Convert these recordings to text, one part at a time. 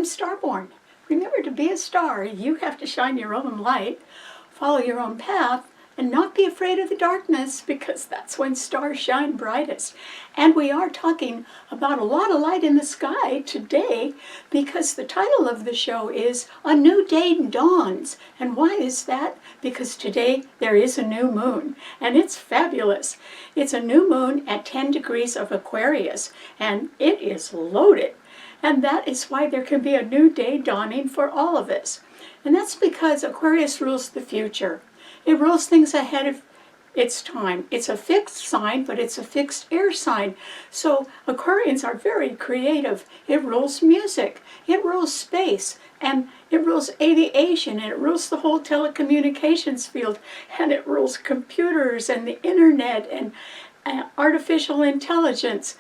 Starborn. Remember, to be a star, you have to shine your own light, follow your own path, and not be afraid of the darkness, because that's when stars shine brightest. And we are talking about a lot of light in the sky today, because the title of the show is A New Day Dawns. And why is that? Because today there is a new moon, and it's fabulous. It's a new moon at 10 degrees of Aquarius, and it is loaded. And that is why there can be a new day dawning for all of us. And that's because Aquarius rules the future. It rules things ahead of its time. It's a fixed sign, but it's a fixed air sign. So Aquarians are very creative. It rules music, it rules space, and it rules aviation, and it rules the whole telecommunications field, and it rules computers and the internet and artificial intelligence,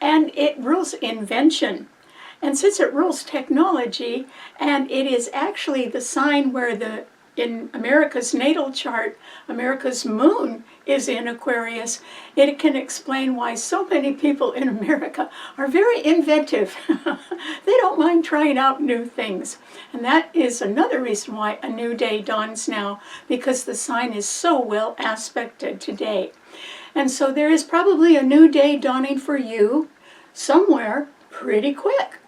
and it rules invention. And since it rules technology, and it is actually the sign where in America's natal chart, America's moon is in Aquarius, it can explain why so many people in America are very inventive. They don't mind trying out new things. And that is another reason why a new day dawns now, because the sign is so well aspected today. And so there is probably a new day dawning for you somewhere pretty quick.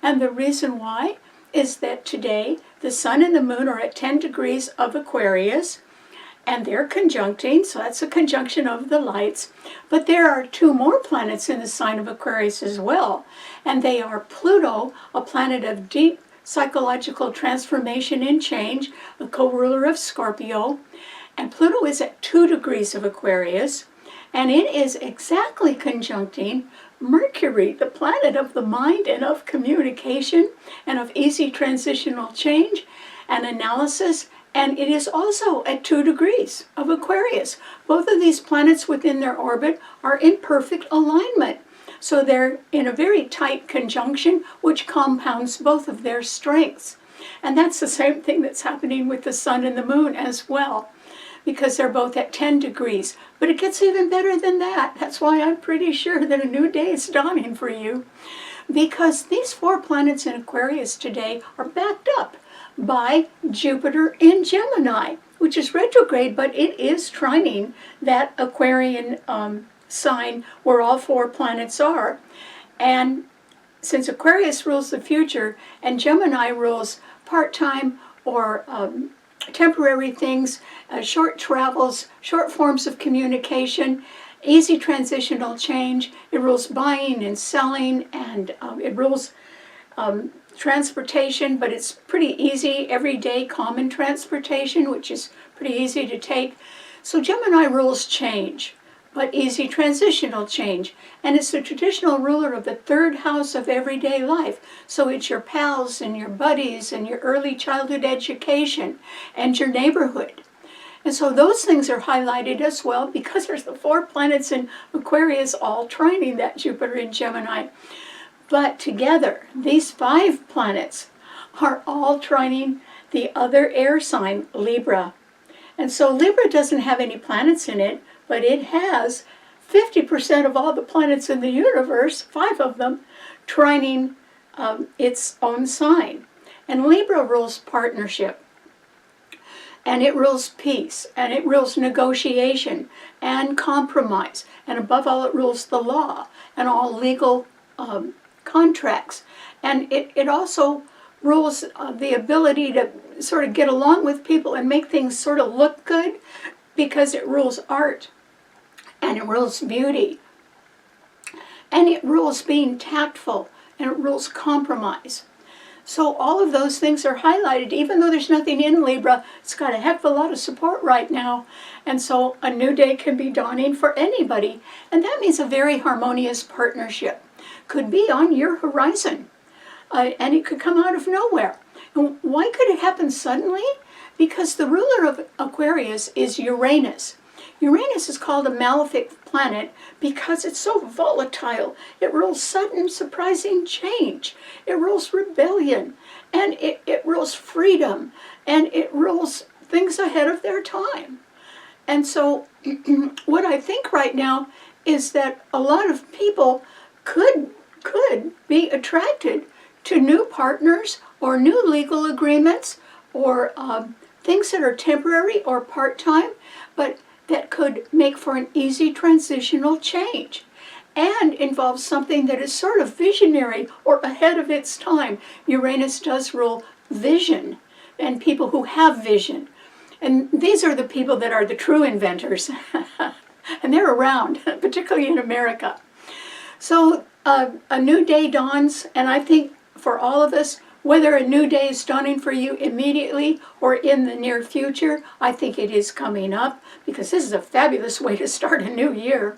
And the reason why is that today the sun and the moon are at 10 degrees of Aquarius, and they're conjuncting, so that's a conjunction of the lights. But there are two more planets in the sign of Aquarius as well, and they are Pluto, a planet of deep psychological transformation and change, a co-ruler of Scorpio, and Pluto is at 2 degrees of Aquarius, and it is exactly conjuncting Mercury, the planet of the mind and of communication and of easy transitional change and analysis, and it is also at 2 degrees of Aquarius. Both of these planets within their orbit are in perfect alignment, so they're in a very tight conjunction, which compounds both of their strengths. And that's the same thing that's happening with the sun and the moon as well, because they're both at 10 degrees. But it gets even better than that. That's why I'm pretty sure that a new day is dawning for you, because these 4 planets in Aquarius today are backed up by Jupiter in Gemini, which is retrograde, but it is trining that Aquarian sign where all 4 planets are. And since Aquarius rules the future and Gemini rules part-time or temporary things, short travels, short forms of communication, easy transitional change. It rules buying and selling, and it rules transportation, but it's pretty easy, everyday common transportation, which is pretty easy to take. So Gemini rules change, but easy transitional change. And it's the traditional ruler of the 3rd house of everyday life. So it's your pals and your buddies and your early childhood education and your neighborhood. And so those things are highlighted as well, because there's the 4 planets in Aquarius all trining that Jupiter in Gemini. But together, these 5 planets are all trining the other air sign, Libra. And so Libra doesn't have any planets in it, but it has 50% of all the planets in the universe, 5 of them, trining its own sign. And Libra rules partnership, and it rules peace, and it rules negotiation and compromise, and above all, it rules the law and all legal contracts. And it also rules the ability to sort of get along with people and make things sort of look good, because it rules art, and it rules beauty, and it rules being tactful, and it rules compromise. So all of those things are highlighted. Even though there's nothing in Libra, it's got a heck of a lot of support right now. And so a new day can be dawning for anybody. And that means a very harmonious partnership could be on your horizon. And it could come out of nowhere. And why could it happen suddenly? Because the ruler of Aquarius is Uranus. Uranus is called a malefic planet because it's so volatile. It rules sudden, surprising change. It rules rebellion, and it rules freedom, and it rules things ahead of their time. And so what I think right now is that a lot of people could be attracted to new partners or new legal agreements or things that are temporary or part-time, but that could make for an easy transitional change and involves something that is sort of visionary or ahead of its time. Uranus does rule vision and people who have vision. And these are the people that are the true inventors. And they're around, particularly in America. So a new day dawns, and I think for all of us, whether a new day is dawning for you immediately or in the near future, I think it is coming up, because this is a fabulous way to start a new year.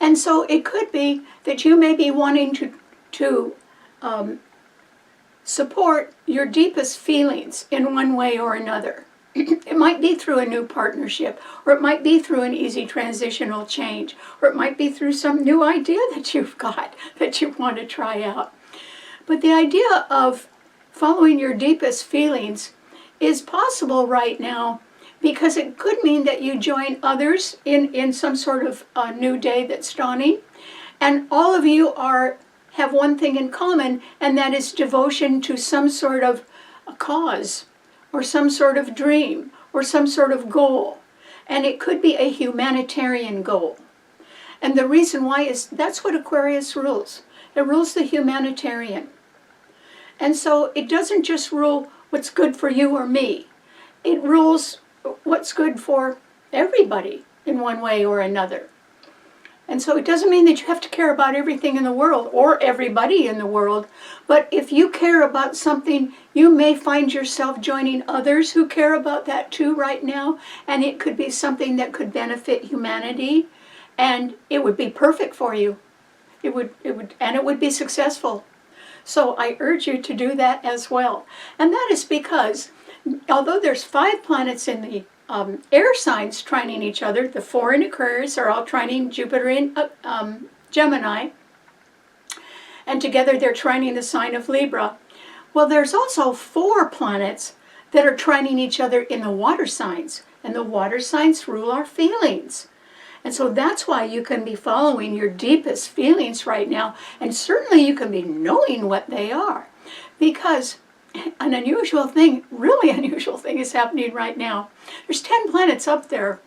And so it could be that you may be wanting to support your deepest feelings in one way or another. It might be through a new partnership, or it might be through an easy transitional change, or it might be through some new idea that you've got that you want to try out. But the idea of following your deepest feelings is possible right now, because it could mean that you join others in some sort of new day that's dawning, and all of you have one thing in common, and that is devotion to some sort of a cause, or some sort of dream, or some sort of goal. And it could be a humanitarian goal. And the reason why is that's what Aquarius rules. It rules the humanitarian. And so it doesn't just rule what's good for you or me. It rules what's good for everybody in one way or another. And so it doesn't mean that you have to care about everything in the world or everybody in the world. But if you care about something, you may find yourself joining others who care about that too right now. And it could be something that could benefit humanity. And it would be perfect for you. It would be successful. So I urge you to do that as well. And that is because, although there's 5 planets in the air signs trining each other, the 4 in Aquarius are all trining Jupiter in Gemini, and together they're trining the sign of Libra. Well, there's also 4 planets that are trining each other in the water signs, and the water signs rule our feelings. And so that's why you can be following your deepest feelings right now, and certainly you can be knowing what they are, because an unusual thing, really unusual thing is happening right now. There's 10 planets up there.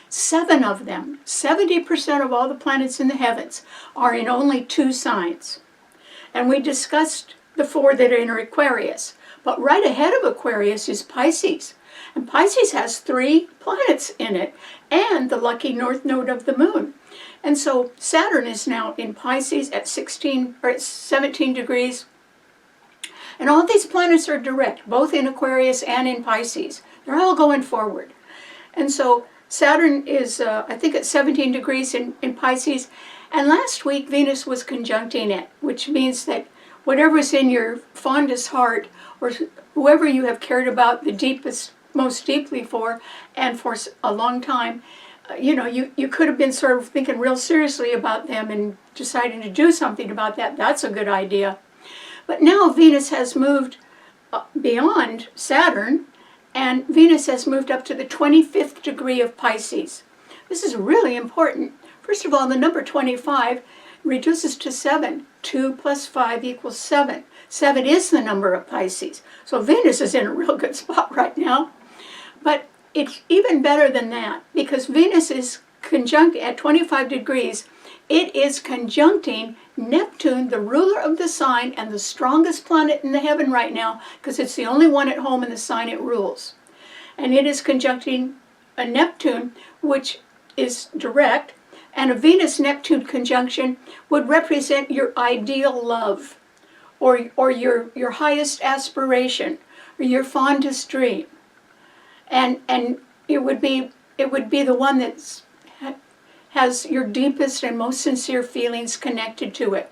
7 of them, 70% of all the planets in the heavens, are in only 2 signs. And we discussed the 4 that are in Aquarius. But right ahead of Aquarius is Pisces. And Pisces has 3 planets in it, and the lucky north node of the moon. And so Saturn is now in Pisces at 17 degrees. And all these planets are direct, both in Aquarius and in Pisces. They're all going forward. And so Saturn is, I think, at 17 degrees in Pisces. And last week, Venus was conjuncting it, which means that whatever's in your fondest heart, or whoever you have cared about the deepest, most deeply for, and for a long time, you could have been sort of thinking real seriously about them and deciding to do something about that. That's a good idea. But now Venus has moved beyond Saturn, and Venus has moved up to the 25th degree of Pisces. This is really important. First of all, the number 25 reduces to 7. 2 plus 5 equals 7. 7 is the number of Pisces. So Venus is in a real good spot right now. But it's even better than that, because Venus is conjunct at 25 degrees. It is conjuncting Neptune, the ruler of the sign and the strongest planet in the heaven right now, because it's the only one at home in the sign it rules. And it is conjuncting a Neptune, which is direct, and a Venus-Neptune conjunction would represent your ideal love, or your highest aspiration, or your fondest dream. And it would be the one that's has your deepest and most sincere feelings connected to it.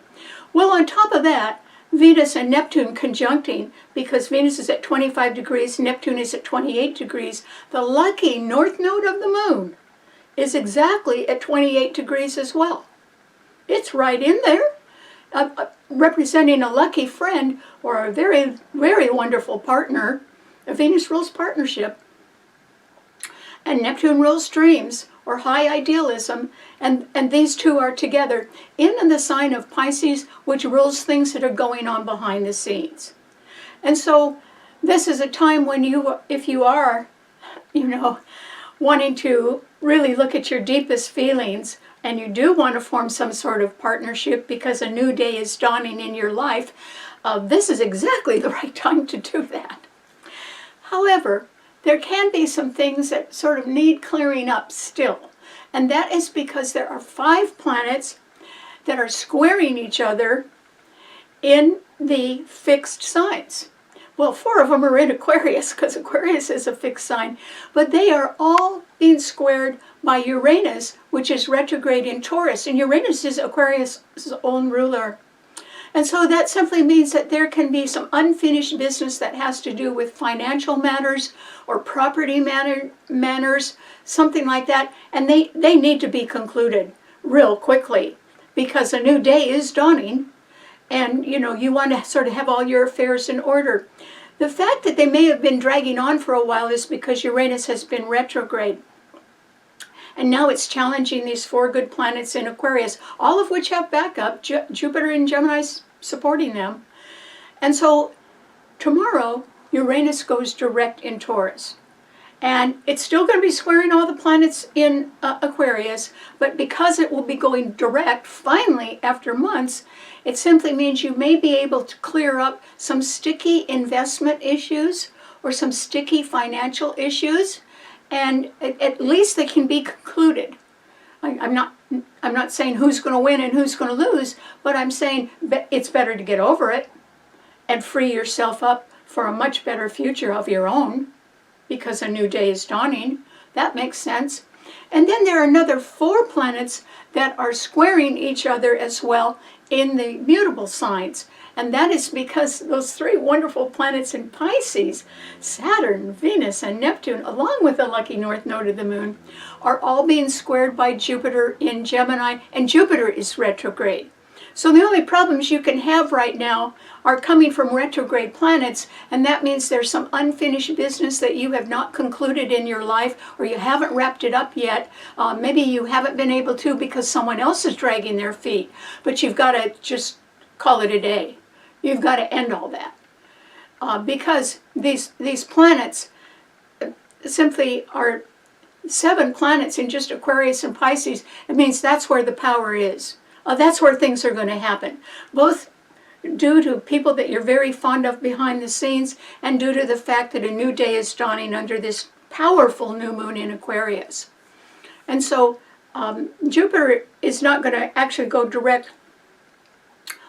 Well, on top of that, Venus and Neptune conjuncting, because Venus is at 25 degrees, Neptune is at 28 degrees, the lucky north node of the moon is exactly at 28 degrees as well. It's right in there, representing a lucky friend or a very, very wonderful partner. Venus rules partnership, and Neptune rules dreams, or high idealism, and these two are together in the sign of Pisces, which rules things that are going on behind the scenes. And so this is a time when if you are, wanting to really look at your deepest feelings, and you do want to form some sort of partnership because a new day is dawning in your life, this is exactly the right time to do that. However, there can be some things that sort of need clearing up still, and that is because there are 5 planets that are squaring each other in the fixed signs. Well, 4 of them are in Aquarius, because Aquarius is a fixed sign, but they are all being squared by Uranus, which is retrograde in Taurus, and Uranus is Aquarius' own ruler. And so that simply means that there can be some unfinished business that has to do with financial matters or property matters, something like that, and they need to be concluded real quickly, because a new day is dawning, and you want to sort of have all your affairs in order. The fact that they may have been dragging on for a while is because Uranus has been retrograde. And now it's challenging these 4 good planets in Aquarius, all of which have backup, Jupiter and Gemini supporting them. And so tomorrow, Uranus goes direct in Taurus. And it's still going to be squaring all the planets in Aquarius, but because it will be going direct, finally, after months, it simply means you may be able to clear up some sticky investment issues or some sticky financial issues, and at least they can be concluded. I'm not saying who's going to win and who's going to lose, but I'm saying it's better to get over it and free yourself up for a much better future of your own, because a new day is dawning. That makes sense. And then there are another 4 planets that are squaring each other as well in the mutable signs. And that is because those 3 wonderful planets in Pisces, Saturn, Venus, and Neptune, along with the lucky north node of the moon, are all being squared by Jupiter in Gemini, and Jupiter is retrograde. So the only problems you can have right now are coming from retrograde planets, and that means there's some unfinished business that you have not concluded in your life, or you haven't wrapped it up yet. Maybe you haven't been able to because someone else is dragging their feet, but you've got to just call it a day. You've got to end all that. Because these planets simply are 7 planets in just Aquarius and Pisces. It means that's where the power is. That's where things are going to happen, both due to people that you're very fond of behind the scenes and due to the fact that a new day is dawning under this powerful new moon in Aquarius. And so Jupiter is not going to actually go direct.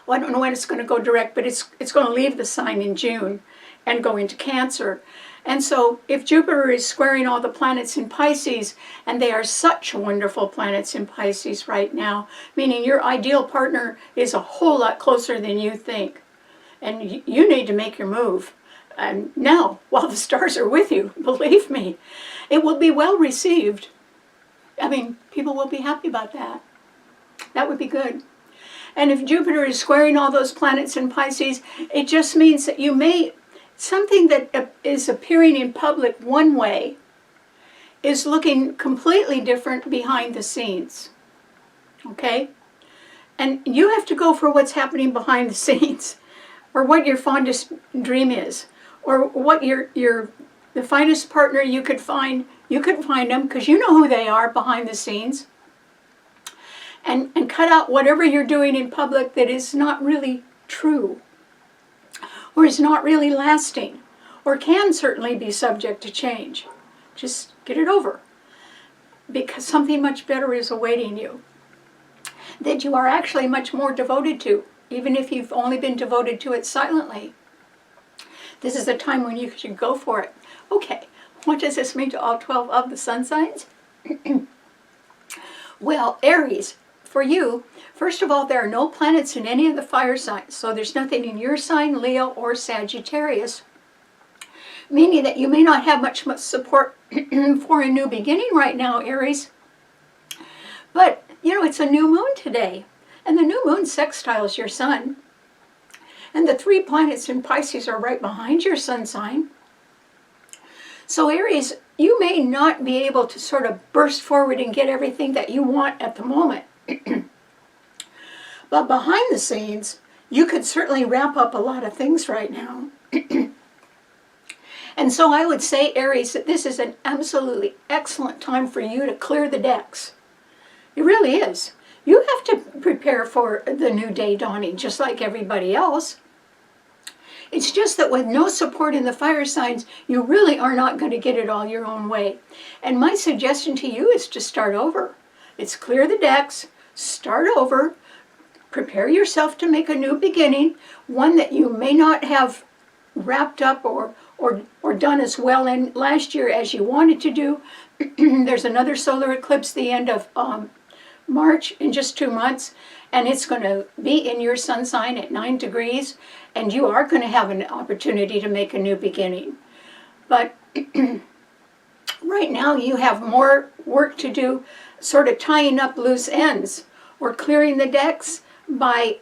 Well, I don't know when it's going to go direct, but it's going to leave the sign in June and go into Cancer. And so if Jupiter is squaring all the planets in Pisces, and they are such wonderful planets in Pisces right now, meaning your ideal partner is a whole lot closer than you think, and you need to make your move. And now, while the stars are with you, believe me, it will be well received. I mean, people will be happy about that. That would be good. And if Jupiter is squaring all those planets in Pisces, it just means that you may, something that is appearing in public one way is looking completely different behind the scenes. Okay? And you have to go for what's happening behind the scenes, or what your fondest dream is, or what the finest partner you could find. You could find them because you know who they are behind the scenes. And cut out whatever you're doing in public that is not really true, or is not really lasting, or can certainly be subject to change. Just get it over, because something much better is awaiting you, that you are actually much more devoted to, even if you've only been devoted to it silently. This is a time when you should go for it. Okay, what does this mean to all 12 of the sun signs? Well, Aries, for you, first of all, there are no planets in any of the fire signs, so there's nothing in your sign, Leo, or Sagittarius, meaning that you may not have much support for a new beginning right now, Aries. But, it's a new moon today, and the new moon sextiles your sun, and the 3 planets in Pisces are right behind your sun sign. So Aries, you may not be able to sort of burst forward and get everything that you want at the moment. But behind the scenes, you could certainly wrap up a lot of things right now. And so I would say, Aries, that this is an absolutely excellent time for you to clear the decks. It really is. You have to prepare for the new day dawning, just like everybody else. It's just that with no support in the fire signs, you really are not going to get it all your own way. And my suggestion to you is to start over. It's clear the decks, start over, prepare yourself to make a new beginning, one that you may not have wrapped up or done as well in last year as you wanted to do. There's another solar eclipse the end of March, in just 2 months, and it's going to be in your sun sign at 9 degrees, and you are going to have an opportunity to make a new beginning. But right now you have more work to do, sort of tying up loose ends or clearing the decks by,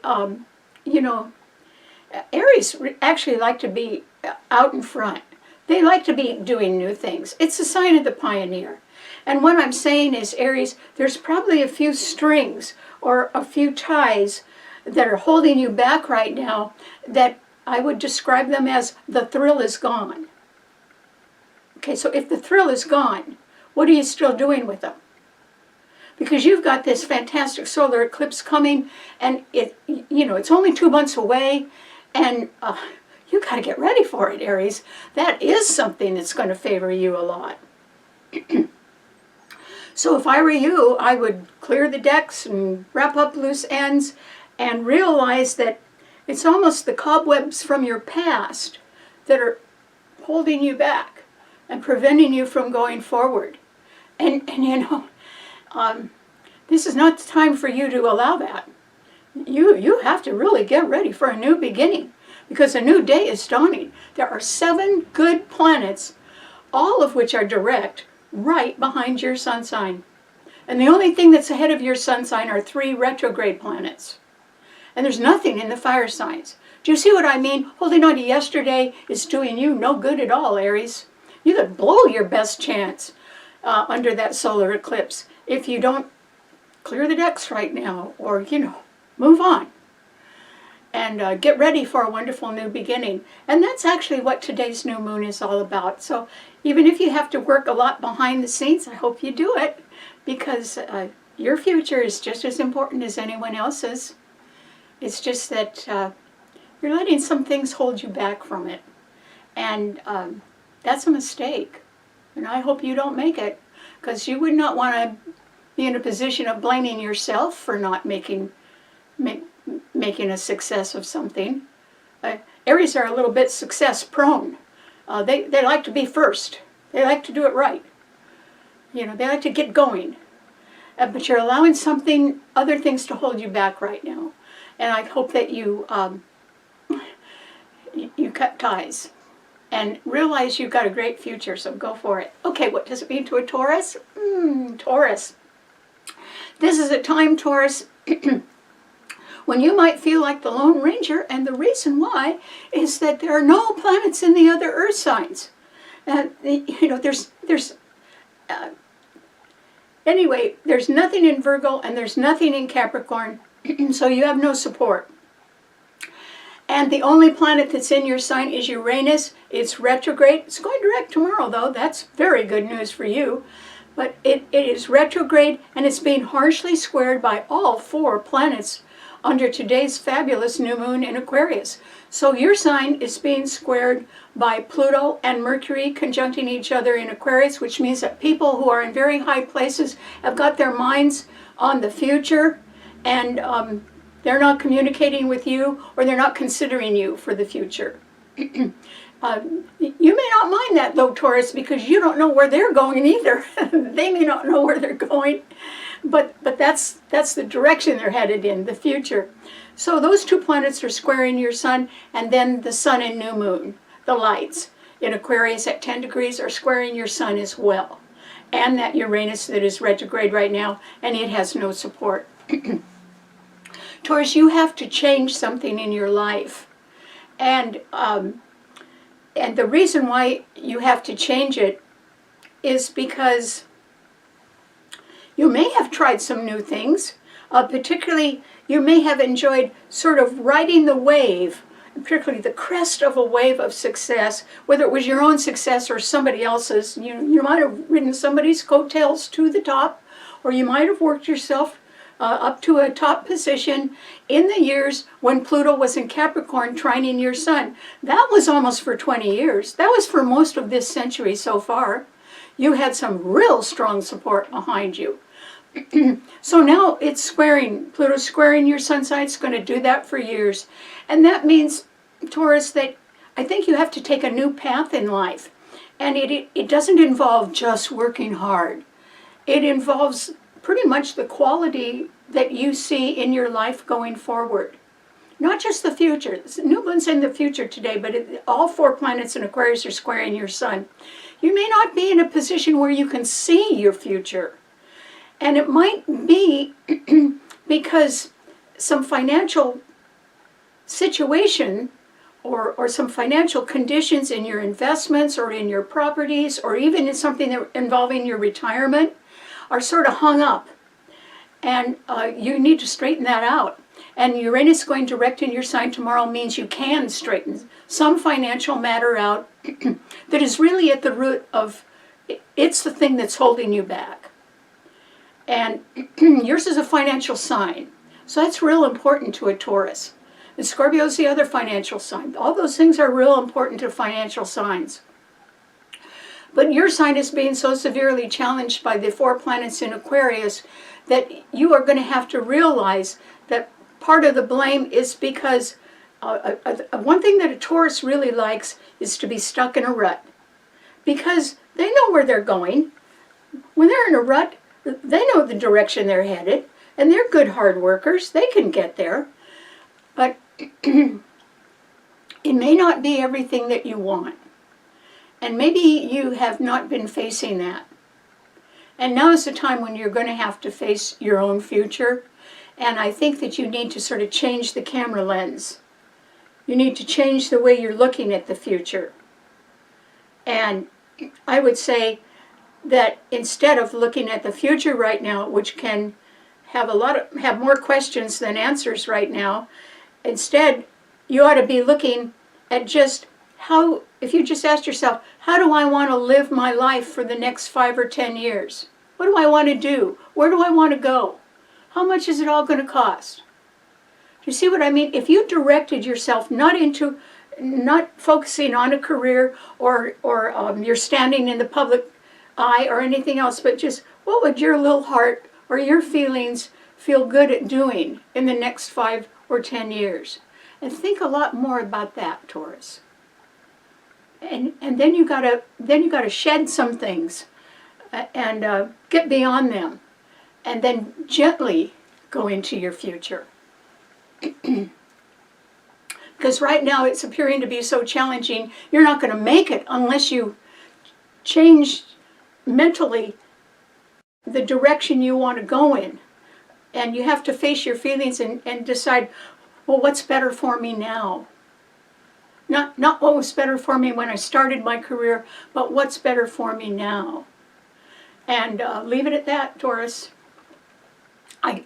Aries actually like to be out in front. They like to be doing new things. It's a sign of the pioneer. And what I'm saying is, Aries, there's probably a few strings or a few ties that are holding you back right now that I would describe them as the thrill is gone. Okay, so if the thrill is gone, what are you still doing with them? Because you've got this fantastic solar eclipse coming, and it's only 2 months away, and you got to get ready for it, Aries. That is something that's going to favor you a lot. So if I were you, I would clear the decks and wrap up loose ends and realize that it's almost the cobwebs from your past that are holding you back and preventing you from going forward. And this is not the time for you to allow that. You have to really get ready for a new beginning, because a new day is dawning. There are 7 good planets, all of which are direct, right behind your sun sign. And the only thing that's ahead of your sun sign are 3 retrograde planets. And there's nothing in the fire signs. Do you see what I mean? Holding on to yesterday is doing you no good at all, Aries. You could blow your best chance under that solar eclipse if you don't clear the decks right now, or, move on. And get ready for a wonderful new beginning. And that's actually what today's new moon is all about. So even if you have to work a lot behind the scenes, I hope you do it, because your future is just as important as anyone else's. It's just that you're letting some things hold you back from it. And that's a mistake. And I hope you don't make it, because you would not want to be in a position of blaming yourself for not making a success of something. Aries are a little bit success prone. They like to be first. They like to do it right. They like to get going. But you're allowing other things to hold you back right now. And I hope that you cut ties and realize you've got a great future, so go for it. Okay, what does it mean to a Taurus? Taurus. This is a time, Taurus, when you might feel like the Lone Ranger, and the reason why is that there are no planets in the other Earth signs. Anyway, there's nothing in Virgo and there's nothing in Capricorn, so you have no support. And the only planet that's in your sign is Uranus. It's retrograde. It's going direct tomorrow, though. That's very good news for you. But it is retrograde, and it's being harshly squared by all 4 planets under today's fabulous new moon in Aquarius. So your sign is being squared by Pluto and Mercury conjuncting each other in Aquarius, which means that people who are in very high places have got their minds on the future, and they're not communicating with you, or they're not considering you for the future. You may not mind that, though, Taurus, because you don't know where they're going either. They may not know where they're going, but that's the direction they're headed in, the future. So those 2 planets are squaring your sun, and then the sun and new moon, the lights in Aquarius at 10 degrees, are squaring your sun as well. And that Uranus that is retrograde right now, and it has no support. Taurus, you have to change something in your life. And the reason why you have to change it is because you may have tried some new things. Particularly, you may have enjoyed sort of riding the wave, particularly the crest of a wave of success, whether it was your own success or somebody else's. You might have ridden somebody's coattails to the top, or you might have worked yourself up to a top position in the years when Pluto was in Capricorn trining your sun. That was almost for 20 years. That was for most of this century so far. You had some real strong support behind you. So now it's squaring, Pluto's squaring your sun sign. It's going to do that for years. And that means, Taurus, that I think you have to take a new path in life. And it doesn't involve just working hard. It involves pretty much the quality that you see in your life going forward. Not just the future. New moon's in the future today, but all 4 planets in Aquarius are squaring your sun. You may not be in a position where you can see your future. And it might be because some financial situation or some financial conditions in your investments or in your properties or even in something that involving your retirement are sort of hung up. And you need to straighten that out. And Uranus going direct in your sign tomorrow means you can straighten some financial matter out that is really at the root of, it's the thing that's holding you back. And yours is a financial sign. So that's real important to a Taurus. And Scorpio is the other financial sign. All those things are real important to financial signs. But your sign is being so severely challenged by the 4 planets in Aquarius that you are going to have to realize that part of the blame is because one thing that a Taurus really likes is to be stuck in a rut. Because they know where they're going. When they're in a rut, they know the direction they're headed, and they're good hard workers. They can get there. But it may not be everything that you want. And maybe you have not been facing that. And now is the time when you're going to have to face your own future. And I think that you need to sort of change the camera lens. You need to change the way you're looking at the future. And I would say that instead of looking at the future right now, which can have more questions than answers right now, instead you ought to be looking at just how, if you just ask yourself, how do I want to live my life for the next 5 or 10 years? What do I want to do? Where do I want to go? How much is it all going to cost? Do you see what I mean? If you directed yourself not focusing on a career or you're standing in the public eye or anything else, but just what would your little heart or your feelings feel good at doing in the next 5 or 10 years? And think a lot more about that, Taurus. And then you gotta shed some things and get beyond them, and then gently go into your future. Because right now it's appearing to be so challenging, you're not going to make it unless you change mentally the direction you want to go in. And you have to face your feelings and decide, well, what's better for me now? Not what was better for me when I started my career, but what's better for me now. And leave it at that, Taurus.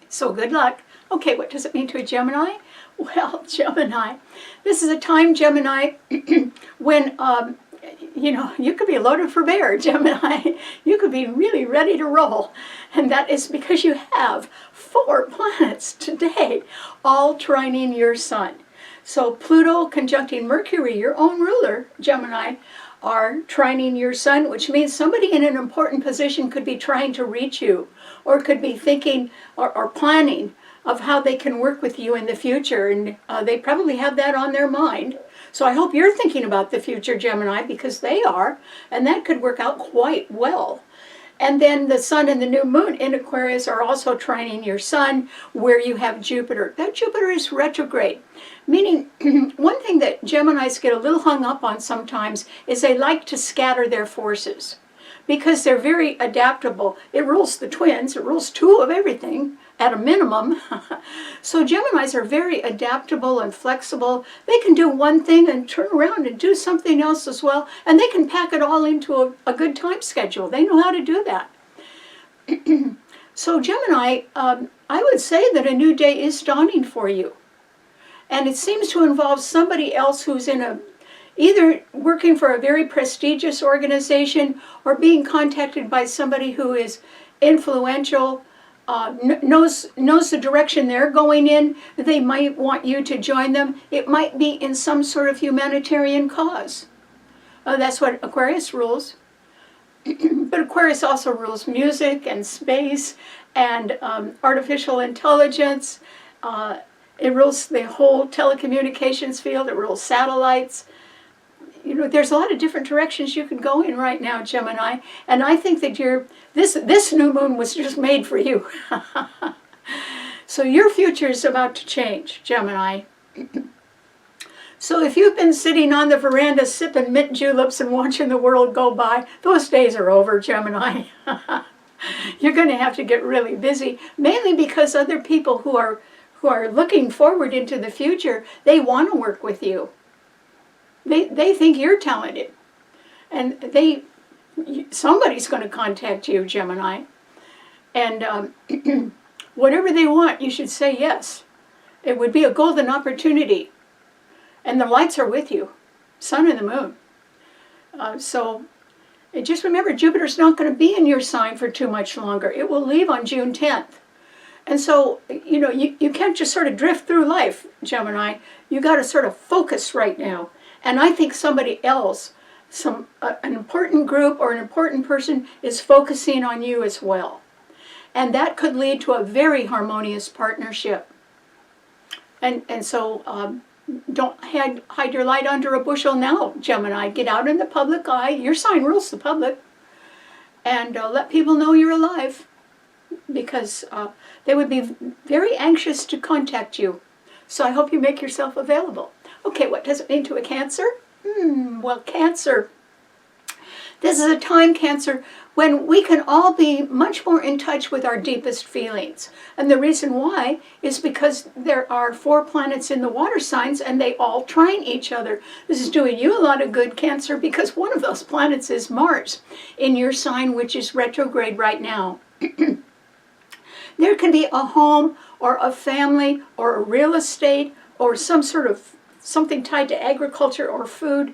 So good luck. Okay, what does it mean to a Gemini? Well, Gemini, this is a time, Gemini, when, you could be loaded for bear, Gemini. You could be really ready to roll. And that is because you have 4 planets today, all trining your sun. So Pluto conjuncting Mercury, your own ruler, Gemini, are trining your sun, which means somebody in an important position could be trying to reach you, or could be thinking or planning of how they can work with you in the future, and they probably have that on their mind. So I hope you're thinking about the future, Gemini, because they are, and that could work out quite well. And then the sun and the new moon in Aquarius are also trining your sun, where you have Jupiter. That Jupiter is retrograde, meaning one thing that Geminis get a little hung up on sometimes is they like to scatter their forces. because they're very adaptable. It rules the twins, it rules 2 of everything at a minimum. So Geminis are very adaptable and flexible. They can do one thing and turn around and do something else as well, and they can pack it all into a good time schedule. They know how to do that. So Gemini, I would say that a new day is dawning for you. And it seems to involve somebody else who's in either working for a very prestigious organization or being contacted by somebody who is influential, knows the direction they're going in. They might want you to join them. It might be in some sort of humanitarian cause. That's what Aquarius rules. But Aquarius also rules music and space and artificial intelligence. It rules the whole telecommunications field. It rules satellites. You know, there's a lot of different directions you can go in right now, Gemini. And I think that this new moon was just made for you. So your future is about to change, Gemini. So if you've been sitting on the veranda sipping mint juleps and watching the world go by, those days are over, Gemini. You're going to have to get really busy, mainly because other people who are looking forward into the future, they want to work with you. They think you're talented, and somebody's going to contact you, Gemini. And whatever they want, you should say yes. It would be a golden opportunity. And the lights are with you, sun and the moon. So just remember, Jupiter's not going to be in your sign for too much longer. It will leave on June 10th. And so, you know, you can't just sort of drift through life, Gemini. You got to sort of focus right now. And I think somebody else, an important group or an important person is focusing on you as well. And that could lead to a very harmonious partnership. And so don't hide your light under a bushel now, Gemini. Get out in the public eye. Your sign rules the public. And let people know you're alive, because they would be very anxious to contact you. So I hope you make yourself available. Okay, what does it mean to a Cancer? Well, Cancer. This is a time, Cancer, when we can all be much more in touch with our deepest feelings. And the reason why is because there are 4 planets in the water signs and they all trine each other. This is doing you a lot of good, Cancer, because one of those planets is Mars in your sign, which is retrograde right now. There can be a home or a family or a real estate or some sort of something tied to agriculture or food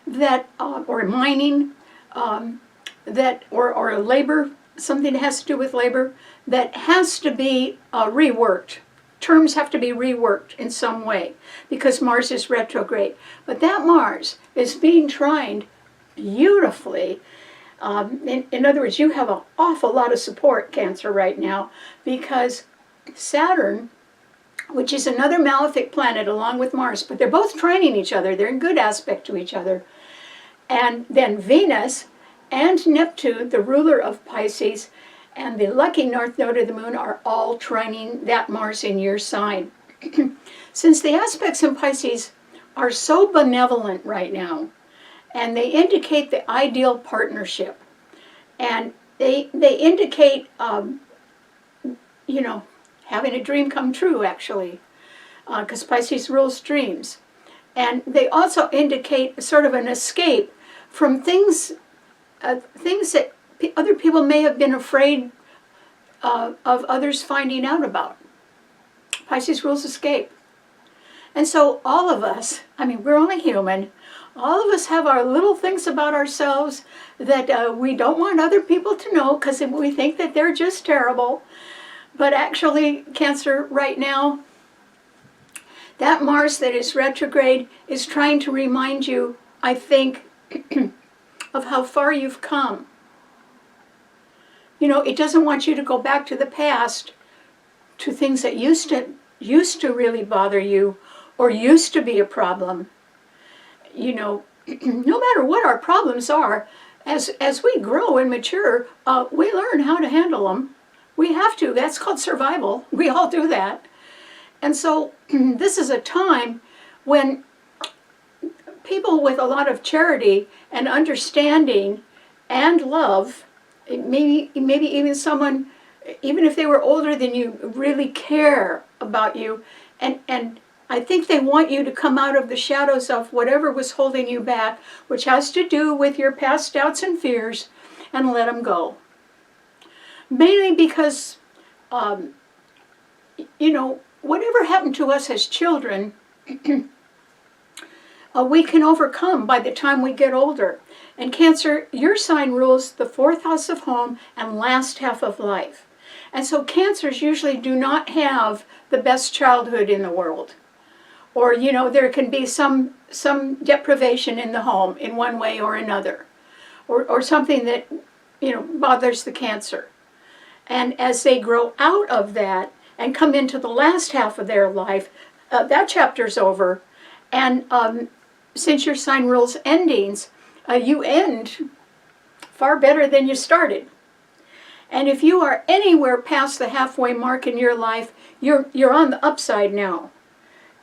that, or mining, or labor, something that has to do with labor, that has to be reworked. Terms have to be reworked in some way because Mars is retrograde. But that Mars is being trined beautifully. In other words, you have an awful lot of support, Cancer, right now, because Saturn, which is another malefic planet along with Mars, but they're both trining each other. They're in good aspect to each other. And then Venus and Neptune, the ruler of Pisces, and the lucky north node of the moon are all trining that Mars in your sign. Since the aspects in Pisces are so benevolent right now, and they indicate the ideal partnership, and they indicate, you know, having a dream come true, actually, because Pisces rules dreams. And they also indicate sort of an escape from things that other people may have been afraid of others finding out about. Pisces rules escape. And so all of us, I mean, we're only human, all of us have our little things about ourselves that we don't want other people to know because we think that they're just terrible. But actually, Cancer, right now, that Mars that is retrograde is trying to remind you, I think, of how far you've come. You know, it doesn't want you to go back to the past, to things that used to really bother you or used to be a problem. You know, no matter what our problems are, as we grow and mature, we learn how to handle them. We have to. That's called survival. We all do that. And so this is a time when people with a lot of charity and understanding and love. Maybe even someone, even if they were older than you, really care about you. And I think they want you to come out of the shadows of whatever was holding you back, which has to do with your past doubts and fears, and let them go. Mainly because, you know, whatever happened to us as children, we can overcome by the time we get older. And Cancer, your sign rules the 4th house of home and last half of life. And so Cancers usually do not have the best childhood in the world. Or, you know, there can be some deprivation in the home in one way or another. Or something that, you know, bothers the Cancer. And as they grow out of that and come into the last half of their life, that chapter's over. And since your sign rules endings, you end far better than you started. And if you are anywhere past the halfway mark in your life, you're on the upside now.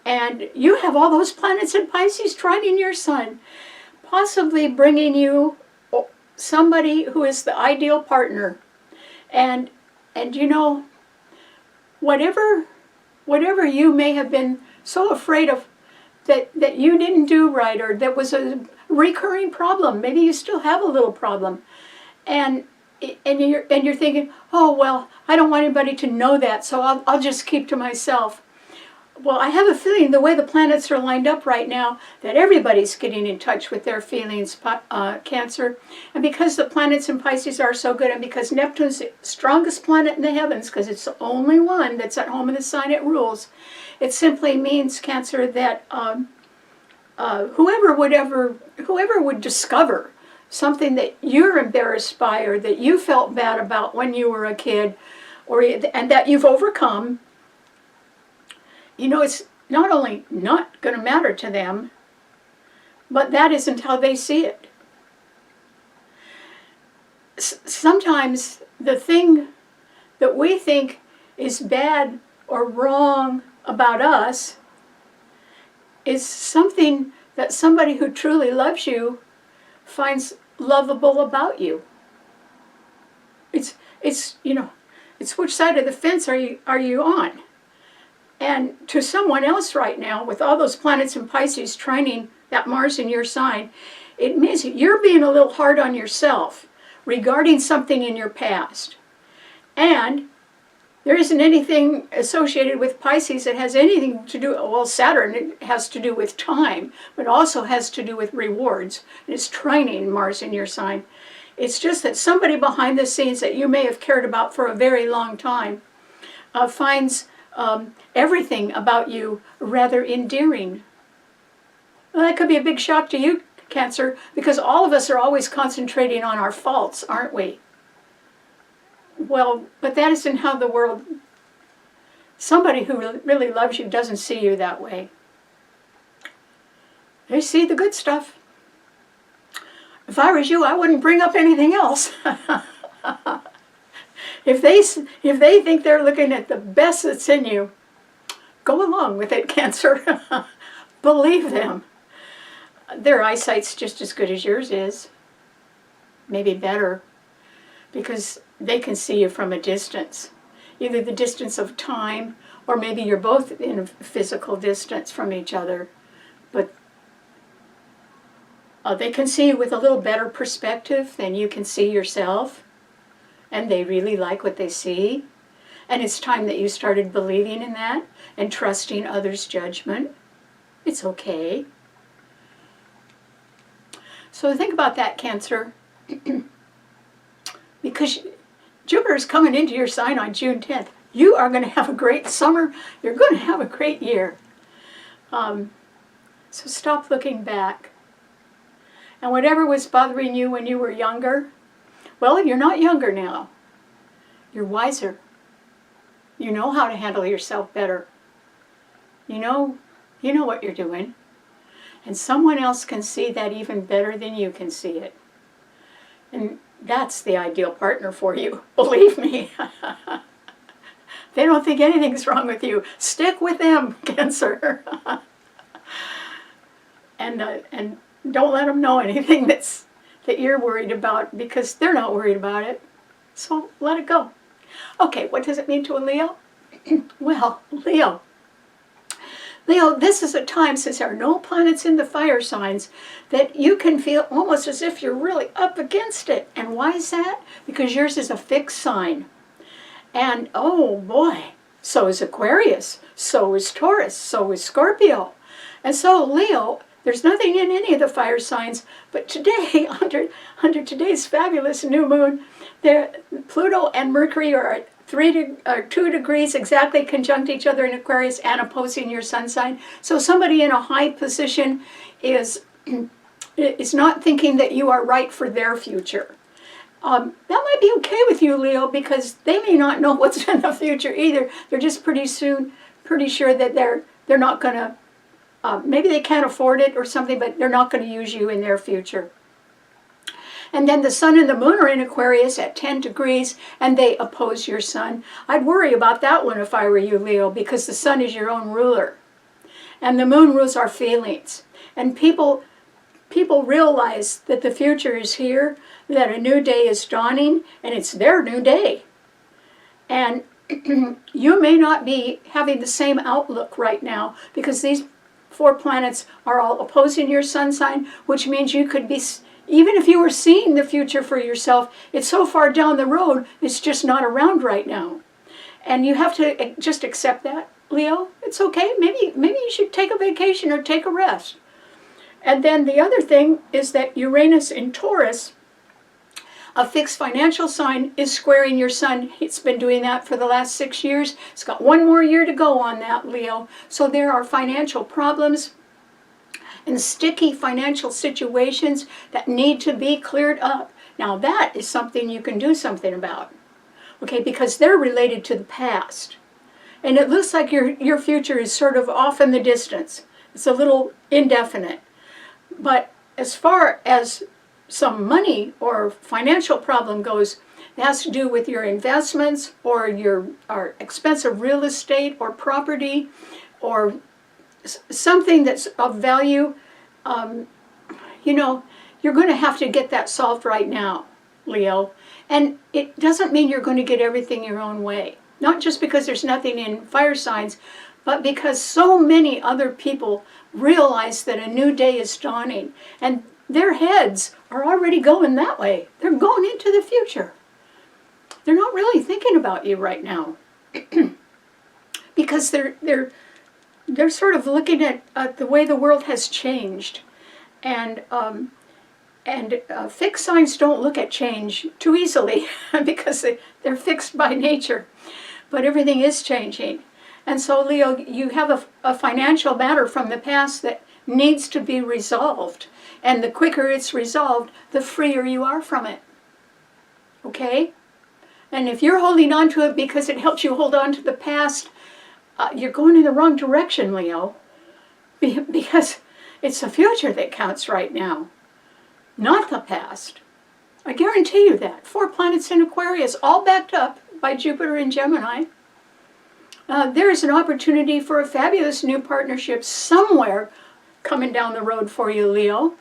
And you have all those planets in Pisces trining your sun, possibly bringing you somebody who is the ideal partner. And you know, whatever you may have been so afraid of that you didn't do right, or that was a recurring problem. Maybe you still have a little problem, and you're thinking, oh well, I don't want anybody to know that, so I'll just keep to myself. Well, I have a feeling the way the planets are lined up right now that everybody's getting in touch with their feelings, Cancer. And because the planets in Pisces are so good, and because Neptune's the strongest planet in the heavens, because it's the only one that's at home in the sign it rules, it simply means, Cancer, that whoever would discover something that you're embarrassed by, or that you felt bad about when you were a kid, and that you've overcome, you know, it's not only not going to matter to them, but that isn't how they see it. Sometimes the thing that we think is bad or wrong about us is something that somebody who truly loves you finds lovable about you. It's you know, it's which side of the fence are you on? And to someone else right now, with all those planets in Pisces trining that Mars in your sign, it means that you're being a little hard on yourself regarding something in your past. And there isn't anything associated with Pisces that has anything to do, well, Saturn, it has to do with time, but also has to do with rewards. It's trining Mars in your sign. It's just that somebody behind the scenes that you may have cared about for a very long time finds everything about you rather endearing. Well, that could be a big shock to you, Cancer, because all of us are always concentrating on our faults, aren't we? Well, but that isn't how the world... Somebody who really loves you doesn't see you that way. They see the good stuff. If I was you, I wouldn't bring up anything else. If they think they're looking at the best that's in you, go along with it, Cancer. Believe them. Their eyesight's just as good as yours is. Maybe better. Because they can see you from a distance. Either the distance of time, or maybe you're both in a physical distance from each other. But they can see you with a little better perspective than you can see yourself. And they really like what they see. And it's time that you started believing in that and trusting others' judgment. It's okay. So think about that, Cancer. Because Jupiter's coming into your sign on June 10th. You are going to have a great summer. You're going to have a great year. So stop looking back. And whatever was bothering you when you were younger, well, you're not younger now. You're wiser. You know how to handle yourself better. You know what you're doing. And someone else can see that even better than you can see it. And that's the ideal partner for you, believe me. They don't think anything's wrong with you. Stick with them, Cancer. And don't let them know anything that's that you're worried about, because they're not worried about it. So let it go. Okay, what does it mean to a Leo? Well, Leo, this is a time, since there are no planets in the fire signs, that you can feel almost as if you're really up against it. And why is that? Because yours is a fixed sign. And oh boy, so is Aquarius, so is Taurus, so is Scorpio. And so Leo, there's nothing in any of the fire signs, but today, under today's fabulous new moon, Pluto and Mercury are at 2 degrees exactly conjunct each other in Aquarius and opposing your sun sign. So somebody in a high position is not thinking that you are right for their future. That might be okay with you, Leo, because they may not know what's in the future either. They're just pretty sure that they're not going to, maybe they can't afford it or something, but they're not going to use you in their future. And then the sun and the moon are in Aquarius at 10 degrees, and they oppose your sun. I'd worry about that one if I were you, Leo, because the sun is your own ruler. And the moon rules our feelings. And people realize that the future is here, that a new day is dawning, and it's their new day. And you may not be having the same outlook right now, because these 4 planets are all opposing your sun sign, which means you could be, even if you were seeing the future for yourself, it's so far down the road, it's just not around right now. And you have to just accept that, Leo. It's okay. Maybe you should take a vacation or take a rest. And then the other thing is that Uranus in Taurus, a fixed financial sign, is squaring your sun. It's been doing that for the last 6 years. It's got 1 more year to go on that, Leo. So there are financial problems and sticky financial situations that need to be cleared up. Now that is something you can do something about, okay, because they're related to the past. And it looks like your future is sort of off in the distance. It's a little indefinite. But as far as some money or financial problem goes, it has to do with your investments or your expensive real estate or property or something that's of value. You're going to have to get that solved right now, Leo. And it doesn't mean you're going to get everything your own way. Not just because there's nothing in fire signs, but because so many other people realize that a new day is dawning. And their heads are already going that way. They're going into the future. They're not really thinking about you right now. Because they're sort of looking at the way the world has changed. And fixed signs don't look at change too easily because they're fixed by nature. But everything is changing. And so, Leo, you have a financial matter from the past that needs to be resolved. And the quicker it's resolved, the freer you are from it. Okay? And if you're holding on to it because it helps you hold on to the past, you're going in the wrong direction, Leo. Because it's the future that counts right now, not the past. I guarantee you that. 4 planets in Aquarius, all backed up by Jupiter and Gemini. There is an opportunity for a fabulous new partnership somewhere coming down the road for you, Leo.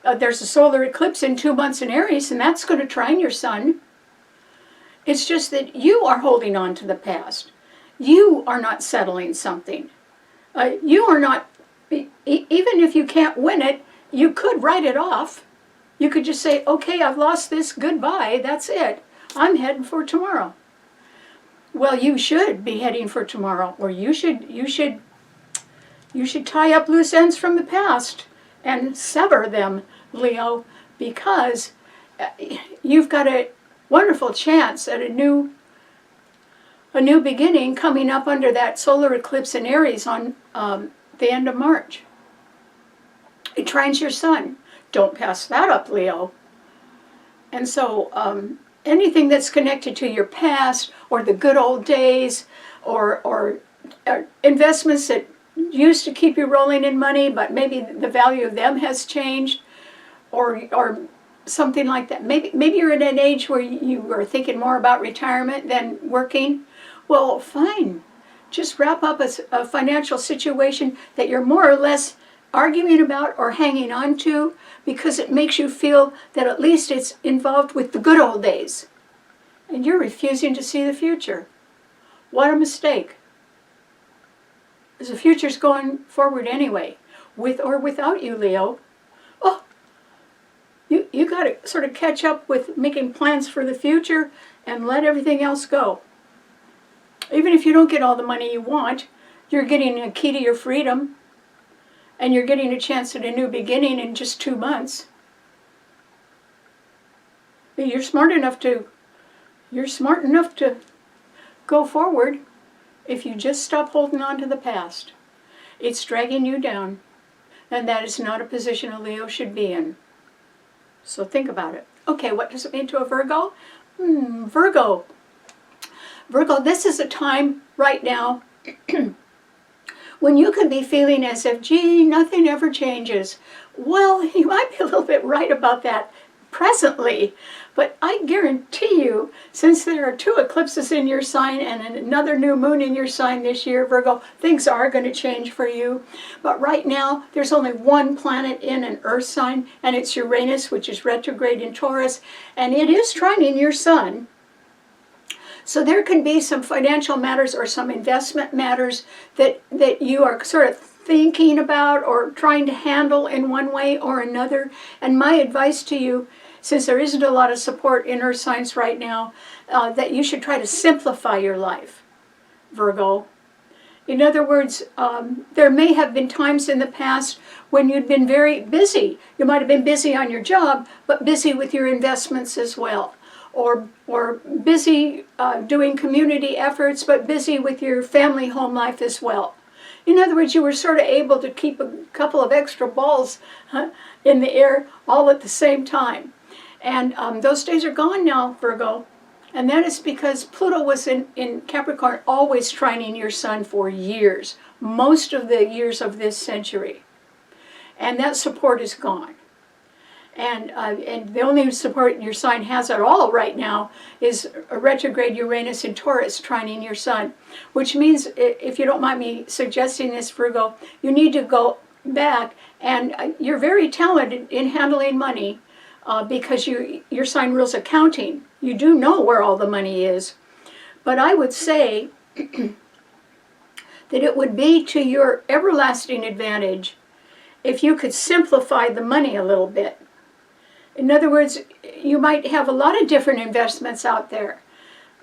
There's a solar eclipse in 2 months in Aries, and that's going to trine your sun. It's just that you are holding on to the past. You are not settling something. You are not, even if you can't win it, you could write it off. You could just say, okay, I've lost this, goodbye, that's it. I'm heading for tomorrow. Well, you should be heading for tomorrow, or you should tie up loose ends from the past and sever them, Leo, because you've got a wonderful chance at a new beginning coming up under that solar eclipse in Aries on the end of March. It trines your sun. Don't pass that up, Leo. And so anything that's connected to your past or the good old days or investments that used to keep you rolling in money, but maybe the value of them has changed, or something like that. Maybe you're at an age where you are thinking more about retirement than working. Well, fine. Just wrap up a financial situation that you're more or less arguing about or hanging on to because it makes you feel that at least it's involved with the good old days. And you're refusing to see the future. What a mistake. Because the future's going forward anyway, with or without you, Leo. Oh, you got to sort of catch up with making plans for the future and let everything else go. Even if you don't get all the money you want, you're getting a key to your freedom, and you're getting a chance at a new beginning in just 2 months. You're smart enough to go forward if you just stop holding on to the past. It's dragging you down, and that is not a position a Leo should be in. So think about it. Okay, what does it mean to a Virgo? Virgo, this is a time right now when you could be feeling as if, gee, nothing ever changes. Well, you might be a little bit right about that presently, but I guarantee you, since there are 2 eclipses in your sign and another new moon in your sign this year, Virgo, things are going to change for you. But right now, there's only one planet in an earth sign, and it's Uranus, which is retrograde in Taurus, and it is trining your sun. So there could be some financial matters or some investment matters that you are sort of thinking about or trying to handle in one way or another. And my advice to you, since there isn't a lot of support in earth signs right now, that you should try to simplify your life, Virgo. In other words, there may have been times in the past when you'd been very busy. You might have been busy on your job, but busy with your investments as well. Or busy doing community efforts, but busy with your family home life as well. In other words, you were sort of able to keep a couple of extra balls in the air all at the same time. And those days are gone now, Virgo. And that is because Pluto was in Capricorn, always trining your sun for years, most of the years of this century. And that support is gone. And the only support your sign has at all right now is a retrograde Uranus in Taurus trining your sun, which means, if you don't mind me suggesting this, Virgo, you need to go back, and you're very talented in handling money because your sign rules accounting. You do know where all the money is. But I would say that it would be to your everlasting advantage if you could simplify the money a little bit. In other words, you might have a lot of different investments out there,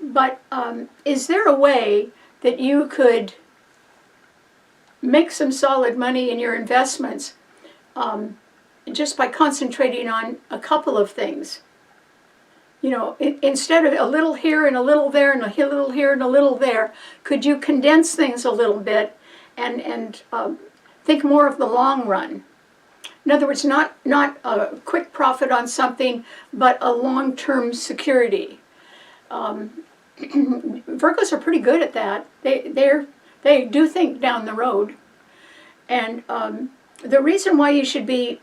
but is there a way that you could make some solid money in your investments just by concentrating on a couple of things? You know, instead of a little here and a little there and a little here and a little there, could you condense things a little bit and think more of the long run? In other words, not a quick profit on something, but a long-term security. Virgos are pretty good at that. They do think down the road. And the reason why you should be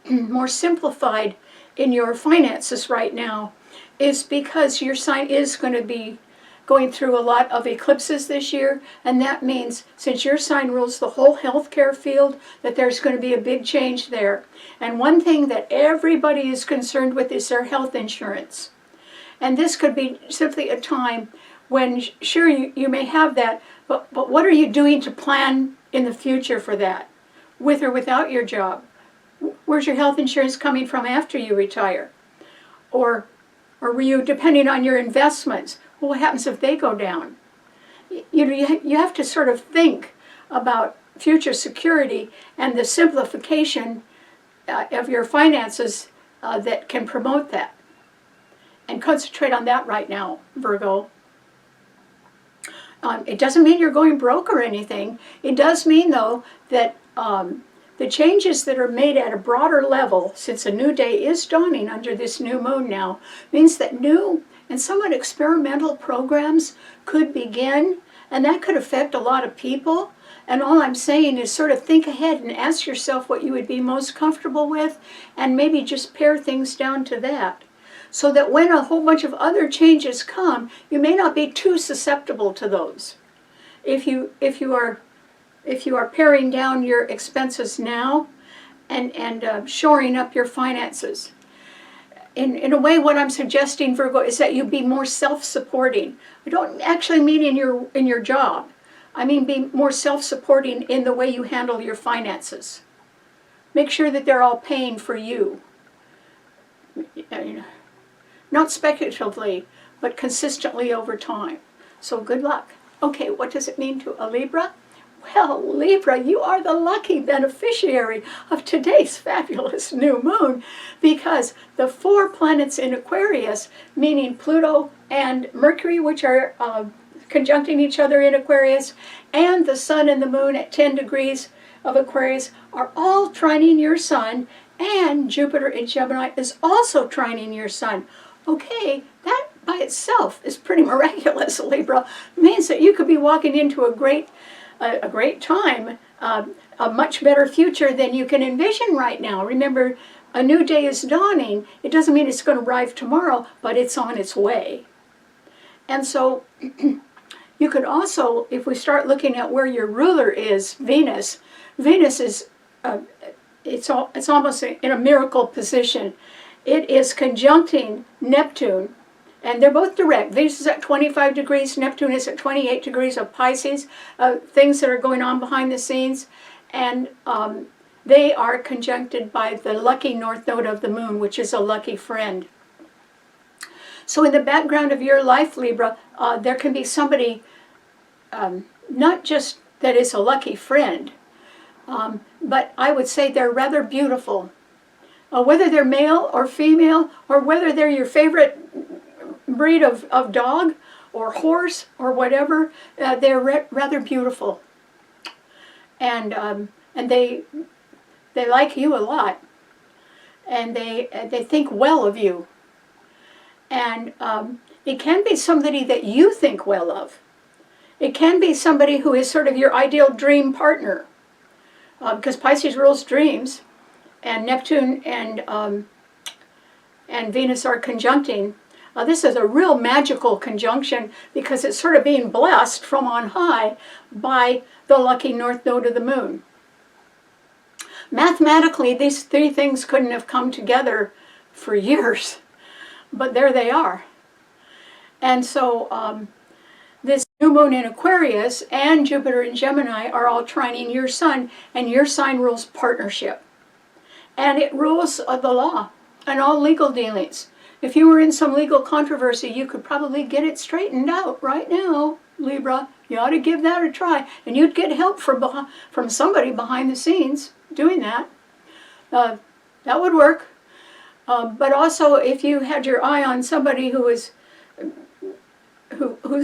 more simplified in your finances right now is because your sign is going to be going through a lot of eclipses this year, and that means, since your sign rules the whole healthcare field, that there's going to be a big change there. And one thing that everybody is concerned with is their health insurance. And this could be simply a time when, sure, you may have that, but what are you doing to plan in the future for that, with or without your job? Where's your health insurance coming from after you retire? Or were you depending on your investments? Well, what happens if they go down? You have to sort of think about future security and the simplification of your finances that can promote that. And concentrate on that right now, Virgo. It doesn't mean you're going broke or anything. It does mean, though, that the changes that are made at a broader level, since a new day is dawning under this new moon now, means that new and somewhat experimental programs could begin, and that could affect a lot of people. And all I'm saying is sort of think ahead and ask yourself what you would be most comfortable with, and maybe just pare things down to that, so that when a whole bunch of other changes come, you may not be too susceptible to those. If you are if you are paring down your expenses now and shoring up your finances. In a way, what I'm suggesting, Virgo, is that you be more self-supporting. I don't actually mean in your job. I mean be more self-supporting in the way you handle your finances. Make sure that they're all paying for you. Not speculatively, but consistently over time. So good luck. Okay, what does it mean to a Libra? Well, Libra, you are the lucky beneficiary of today's fabulous new moon, because the 4 planets in Aquarius, meaning Pluto and Mercury, which are conjuncting each other in Aquarius, and the Sun and the Moon at 10 degrees of Aquarius, are all trining your Sun, and Jupiter in Gemini is also trining your Sun. Okay, that by itself is pretty miraculous, Libra. It means that you could be walking into a great time, a much better future than you can envision right now. Remember, a new day is dawning. It doesn't mean it's going to arrive tomorrow, but it's on its way. And so you could also, if we start looking at where your ruler is, Venus is, it's almost in a miracle position. It is conjuncting Neptune, and they're both direct. Venus is at 25 degrees, Neptune is at 28 degrees of Pisces, things that are going on behind the scenes. And they are conjuncted by the lucky north node of the moon, which is a lucky friend. So in the background of your life, Libra, there can be somebody, not just that is a lucky friend, but I would say they're rather beautiful. Whether they're male or female, or whether they're your favorite breed of dog or horse or whatever, they're rather beautiful. And they like you a lot. And they think well of you. And it can be somebody that you think well of. It can be somebody who is sort of your ideal dream partner. Because Pisces rules dreams. And Neptune and Venus are conjuncting. This is a real magical conjunction because it's sort of being blessed from on high by the lucky north node of the moon. Mathematically, these 3 things couldn't have come together for years, but there they are. And so this new moon in Aquarius and Jupiter in Gemini are all trining your Sun, and your sign rules partnership. And it rules the law and all legal dealings. If you were in some legal controversy, you could probably get it straightened out right now, Libra. You ought to give that a try. And you'd get help from somebody behind the scenes doing that. That would work. But also, if you had your eye on somebody who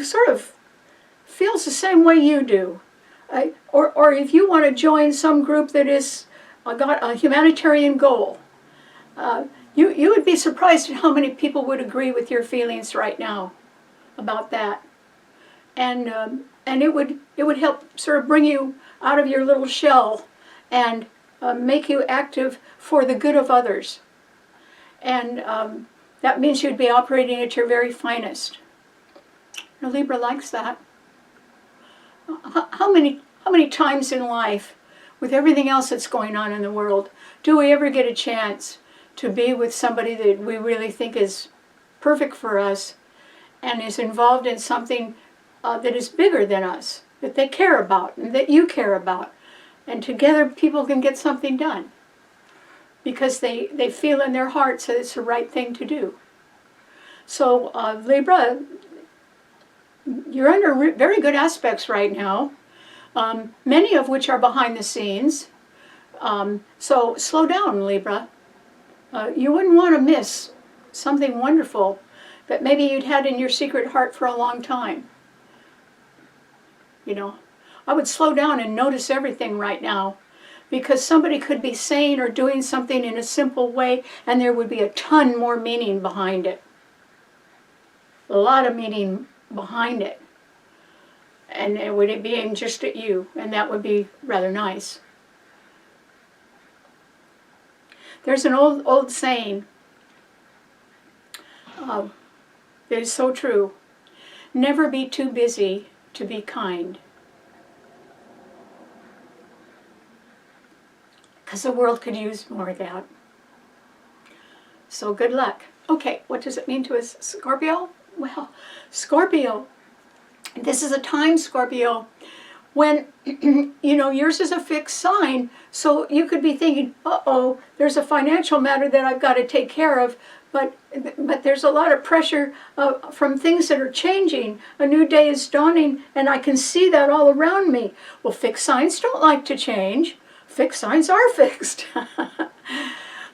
sort of feels the same way you do, or if you want to join some group that is got a humanitarian goal, you would be surprised at how many people would agree with your feelings right now about that, and it would help sort of bring you out of your little shell and make you active for the good of others, and that means you'd be operating at your very finest. Now, Libra likes that. How many times in life, with everything else that's going on in the world, do we ever get a chance to be with somebody that we really think is perfect for us and is involved in something that is bigger than us, that they care about and that you care about, and together people can get something done because they feel in their hearts that it's the right thing to do. So Libra, you're under very good aspects right now, many of which are behind the scenes. So slow down, Libra. You wouldn't want to miss something wonderful that maybe you'd had in your secret heart for a long time. You know, I would slow down and notice everything right now, because somebody could be saying or doing something in a simple way and there would be a ton more meaning behind it. A lot of meaning behind it. And it would be aimed just at you, and that would be rather nice. There's an old saying that is so true. Never be too busy to be kind. because the world could use more of that. So good luck. Okay, what does it mean to us, Scorpio? Well, Scorpio, this is a time, Scorpio, when, you know, yours is a fixed sign, so you could be thinking, uh-oh, there's a financial matter that I've got to take care of, but there's a lot of pressure from things that are changing. A new day is dawning, and I can see that all around me. Well, fixed signs don't like to change. Fixed signs are fixed.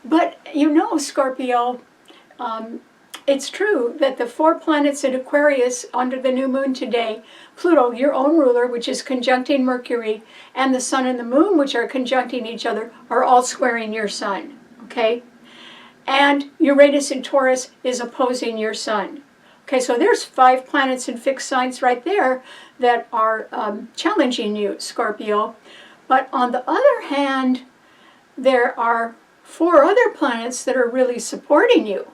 But, you know, Scorpio, it's true that the 4 planets in Aquarius under the new moon today, Pluto, your own ruler, which is conjuncting Mercury, and the sun and the moon, which are conjuncting each other, are all squaring your sun, okay? And Uranus in Taurus is opposing your sun. Okay, so there's 5 planets in fixed signs right there that are challenging you, Scorpio. But on the other hand, there are 4 other planets that are really supporting you.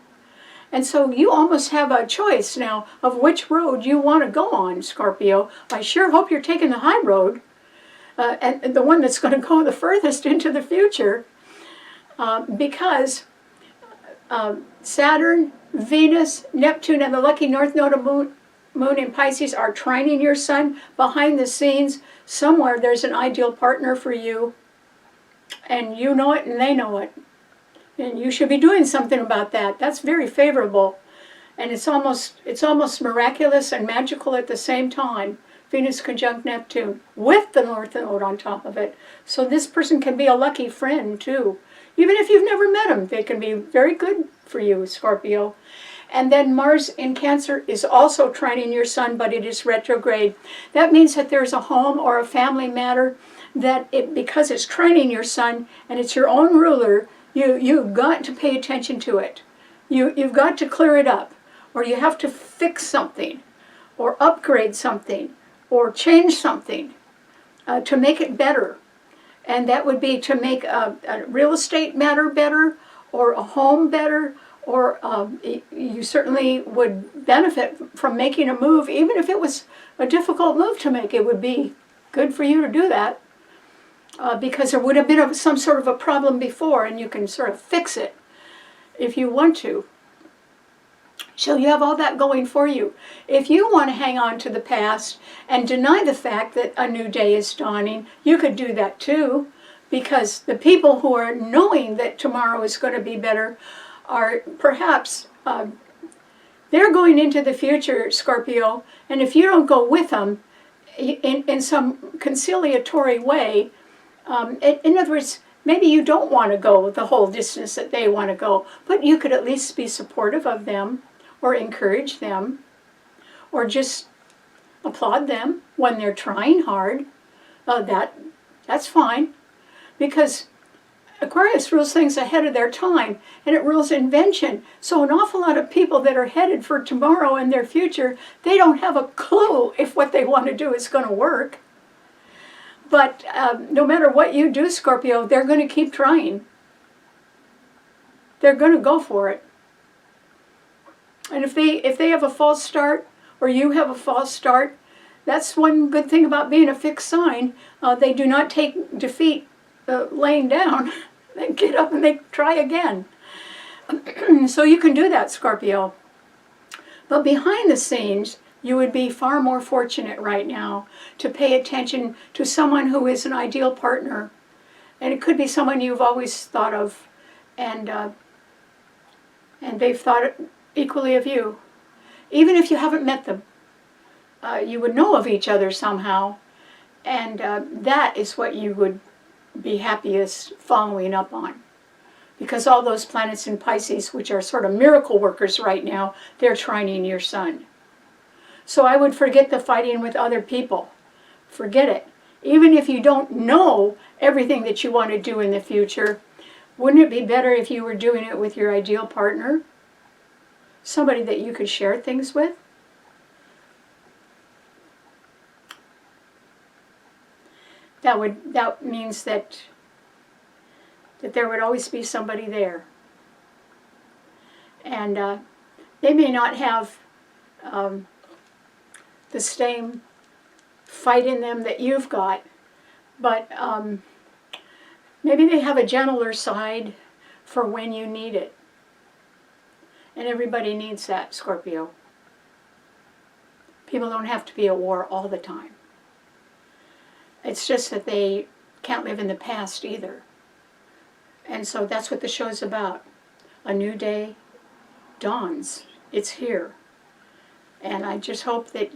And so you almost have a choice now of which road you want to go on, Scorpio. I sure hope you're taking the high road, and the one that's going to go the furthest into the future, because Saturn, Venus, Neptune, and the lucky north node of moon in Pisces are trining your sun. Behind the scenes, somewhere there's an ideal partner for you, and you know it and they know it. And you should be doing something about that. That's very favorable. And it's almost miraculous and magical at the same time. Venus conjunct Neptune with the North Node on top of it. So this person can be a lucky friend too. Even if you've never met them, they can be very good for you, Scorpio. And then Mars in Cancer is also trining your sun, but it is retrograde. That means that there's a home or a family matter that, because it's trining your sun and it's your own ruler, you've got to pay attention to it. You've got to clear it up, or you have to fix something, or upgrade something, or change something to make it better. And that would be to make a real estate matter better, or a home better, or you certainly would benefit from making a move. Even if it was a difficult move to make, it would be good for you to do that. Because there would have been some sort of a problem before, and you can sort of fix it if you want to. So you have all that going for you. If you want to hang on to the past and deny the fact that a new day is dawning, you could do that too, because the people who are knowing that tomorrow is going to be better are perhaps, they're going into the future, Scorpio, and if you don't go with them in some conciliatory way, in other words, maybe you don't want to go the whole distance that they want to go, but you could at least be supportive of them, or encourage them, or just applaud them when they're trying hard. That's fine, because Aquarius rules things ahead of their time, and it rules invention. So an awful lot of people that are headed for tomorrow and their future, they don't have a clue if what they want to do is going to work. But no matter what you do, Scorpio, they're going to keep trying. They're going to go for it. And if they have a false start, or you have a false start, that's one good thing about being a fixed sign. They do not take defeat laying down. They get up and they try again. So you can do that, Scorpio. But behind the scenes, you would be far more fortunate right now to pay attention to someone who is an ideal partner. And it could be someone you've always thought of, and they've thought equally of you. Even if you haven't met them, you would know of each other somehow, and that is what you would be happiest following up on. Because all those planets in Pisces, which are sort of miracle workers right now, they're trining your sun. So I would forget the fighting with other people. Forget it. Even if you don't know everything that you want to do in the future, wouldn't it be better if you were doing it with your ideal partner? Somebody that you could share things with? That means that there would always be somebody there. And they may not have the same fight in them that you've got, but Maybe they have a gentler side for when you need it. And everybody needs that, Scorpio. People don't have to be at war all the time. It's just that they can't live in the past either. And so that's what the show's about. A new day dawns. It's here. And I just hope that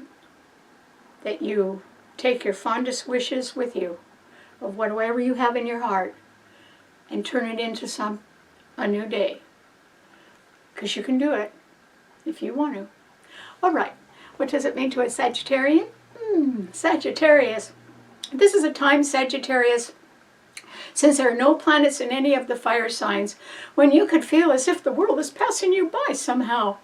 you take your fondest wishes with you of whatever you have in your heart and turn it into a new day. Because you can do it if you want to. All right. What does it mean to a Sagittarian? Sagittarius. This is a time, Sagittarius, since there are no planets in any of the fire signs, when you could feel as if the world is passing you by somehow.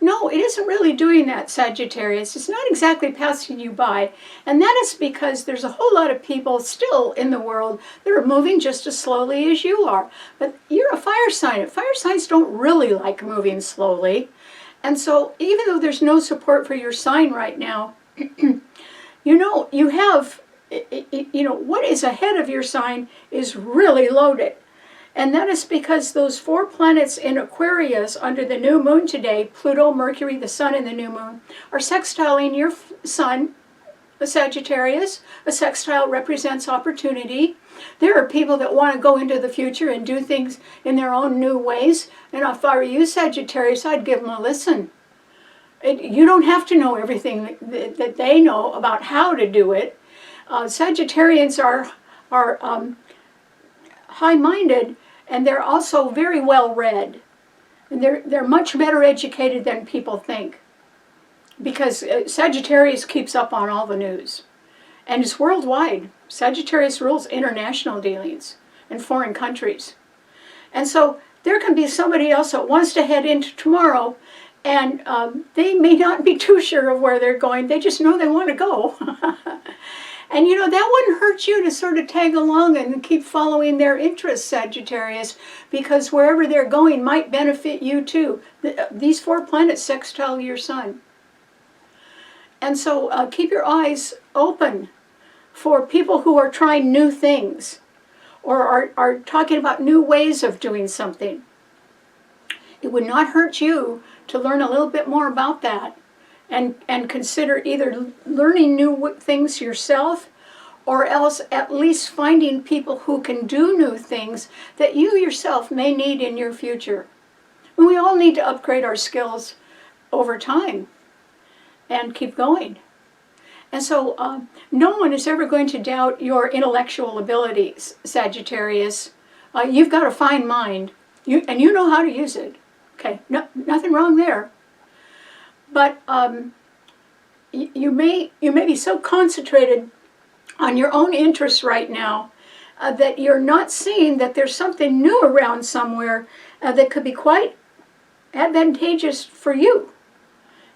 No, it isn't really doing that, Sagittarius. It's not exactly passing you by. And that is because there's a whole lot of people still in the world that are moving just as slowly as you are. But you're a fire sign. Fire signs don't really like moving slowly. And so even though there's no support for your sign right now, you have, what is ahead of your sign is really loaded. And that is because those 4 planets in Aquarius under the new moon today, Pluto, Mercury, the Sun, and the new moon, are sextiling your sun, the Sagittarius. A sextile represents opportunity. There are people that want to go into the future and do things in their own new ways. And if I were you, Sagittarius, I'd give them a listen. You don't have to know everything that they know about how to do it. Sagittarians are high-minded, and they're also very well read. And they're much better educated than people think, because Sagittarius keeps up on all the news. And it's worldwide. Sagittarius rules international dealings in foreign countries. And so there can be somebody else that wants to head into tomorrow, and they may not be too sure of where they're going. They just know they want to go. And that wouldn't hurt you to sort of tag along and keep following their interests, Sagittarius, because wherever they're going might benefit you too. These 4 planets sextile your sun. And so keep your eyes open for people who are trying new things or are talking about new ways of doing something. It would not hurt you to learn a little bit more about that and consider either learning new things yourself or else at least finding people who can do new things that you yourself may need in your future. And we all need to upgrade our skills over time and keep going. And so no one is ever going to doubt your intellectual abilities, Sagittarius. You've got a fine mind, and you know how to use it. Okay, nothing wrong there. But you may be so concentrated on your own interests right now that you're not seeing that there's something new around somewhere that could be quite advantageous for you.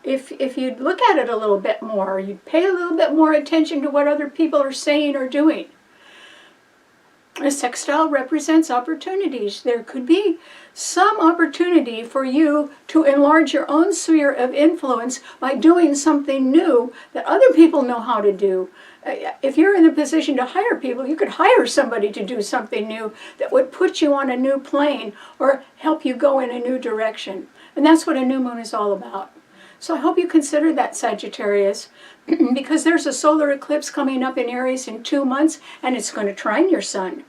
If you'd look at it a little bit more, you'd pay a little bit more attention to what other people are saying or doing. A sextile represents opportunities. There could be some opportunity for you to enlarge your own sphere of influence by doing something new that other people know how to do. If you're in the position to hire people, you could hire somebody to do something new that would put you on a new plane or help you go in a new direction. And that's what a new moon is all about. So I hope you consider that, Sagittarius, because there's a solar eclipse coming up in Aries in 2 months, and it's going to trine your sun.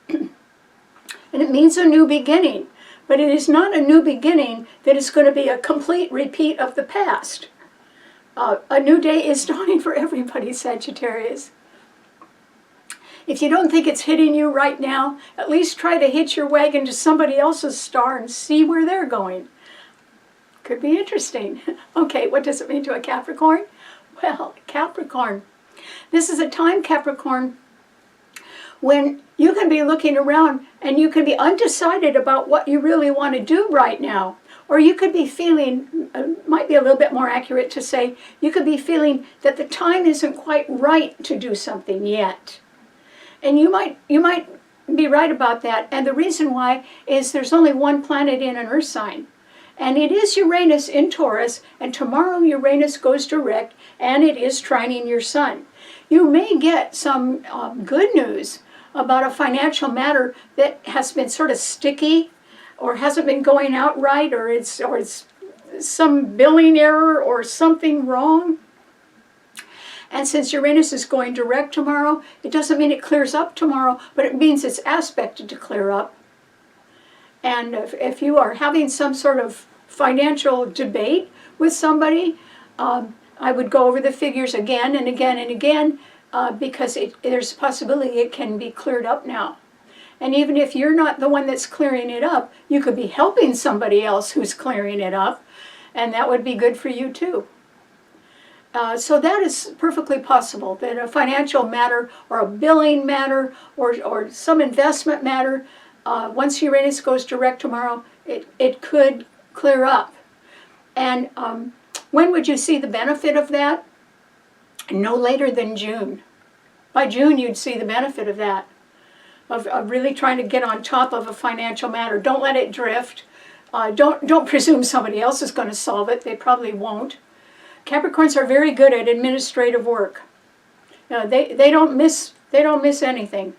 And it means a new beginning, but it is not a new beginning that is going to be a complete repeat of the past. A new day is dawning for everybody, Sagittarius. If you don't think it's hitting you right now, at least try to hitch your wagon to somebody else's star and see where they're going. Could be interesting. Okay, what does it mean to a Capricorn? Well, Capricorn. This is a time, Capricorn, when you can be looking around and you can be undecided about what you really want to do right now. Or you could be feeling, might be a little bit more accurate to say, you could be feeling that the time isn't quite right to do something yet. And you might be right about that. And the reason why is there's only one planet in an Earth sign. And it is Uranus in Taurus, and tomorrow Uranus goes direct, and it is trining your sun. You may get some good news about a financial matter that has been sort of sticky or hasn't been going out right, or it's some billing error or something wrong. And since Uranus is going direct tomorrow, it doesn't mean it clears up tomorrow, but it means it's aspected to clear up. And if you are having some sort of financial debate with somebody, I would go over the figures again and again and again, because there's a possibility it can be cleared up now. And even if you're not the one that's clearing it up, you could be helping somebody else who's clearing it up, and that would be good for you too. So that is perfectly possible, that a financial matter or a billing matter or some investment matter, once Uranus goes direct tomorrow, it could clear up. And when would you see the benefit of that? No later than June. By June, you'd see the benefit of that, of really trying to get on top of a financial matter. Don't let it drift. Don't presume somebody else is going to solve it. They probably won't. Capricorns are very good at administrative work. They don't miss anything.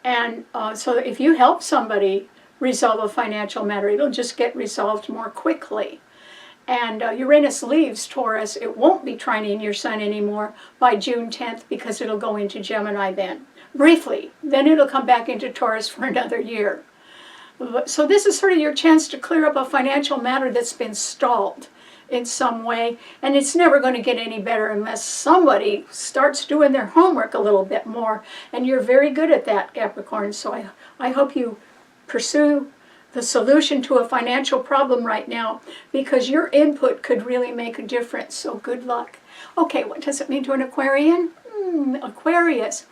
And so if you help somebody resolve a financial matter, it'll just get resolved more quickly. And Uranus leaves Taurus. It won't be trining your sun anymore by June 10th because it'll go into Gemini then. Briefly. Then it'll come back into Taurus for another year. So this is sort of your chance to clear up a financial matter that's been stalled in some way. And it's never going to get any better unless somebody starts doing their homework a little bit more. And you're very good at that, Capricorn. So I hope you pursue the solution to a financial problem right now, because your input could really make a difference. So good luck. Okay, what does it mean to an Aquarian? Aquarius.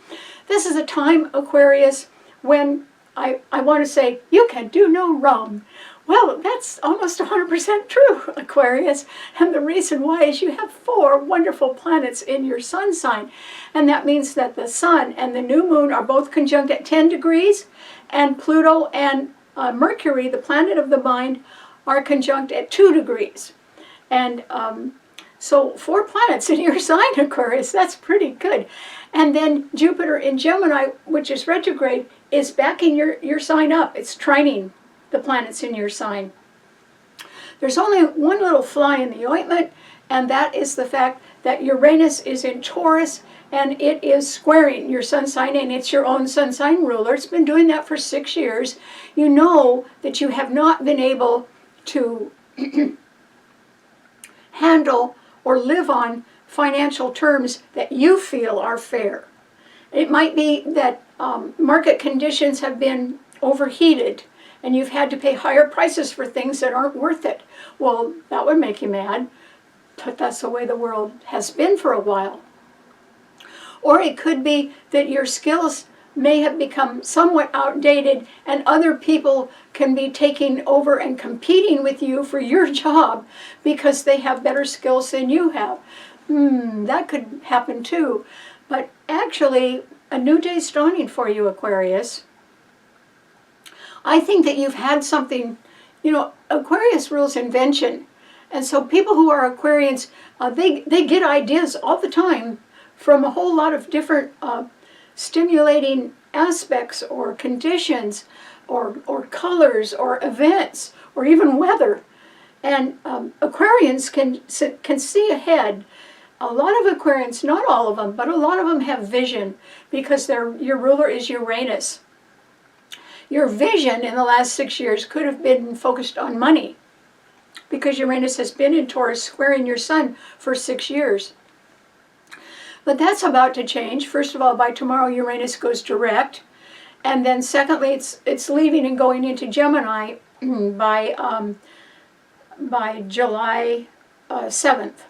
This is a time, Aquarius, when I want to say, you can do no wrong. Well, that's almost 100% true, Aquarius. And the reason why is you have 4 wonderful planets in your sun sign. And that means that the sun and the new moon are both conjunct at 10 degrees, and Pluto and Mercury, the planet of the mind, are conjunct at 2 degrees. And so 4 planets in your sign, Aquarius, that's pretty good. And then Jupiter in Gemini, which is retrograde, is backing your sign up. It's trining the planets in your sign. There's only one little fly in the ointment, and that is the fact that Uranus is in Taurus, and it is squaring your sun sign, and it's your own sun sign ruler. It's been doing that for 6 years. You know that you have not been able to handle or live on financial terms that you feel are fair. It might be that market conditions have been overheated, and you've had to pay higher prices for things that aren't worth it. Well, that would make you mad, but that's the way the world has been for a while. Or it could be that your skills may have become somewhat outdated, and other people can be taking over and competing with you for your job because they have better skills than you have. That could happen too. But actually, a new day's dawning for you, Aquarius. I think that you've had something, Aquarius rules invention. And so people who are Aquarians, they get ideas all the time from a whole lot of different stimulating aspects or conditions or colors or events or even weather. And Aquarians can see ahead. A lot of Aquarians, not all of them, but a lot of them have vision because your ruler is Uranus. Your vision in the last 6 years could have been focused on money because Uranus has been in Taurus squaring your sun for 6 years. But that's about to change. First of all, by tomorrow Uranus goes direct. And then secondly, it's leaving and going into Gemini by July 7th.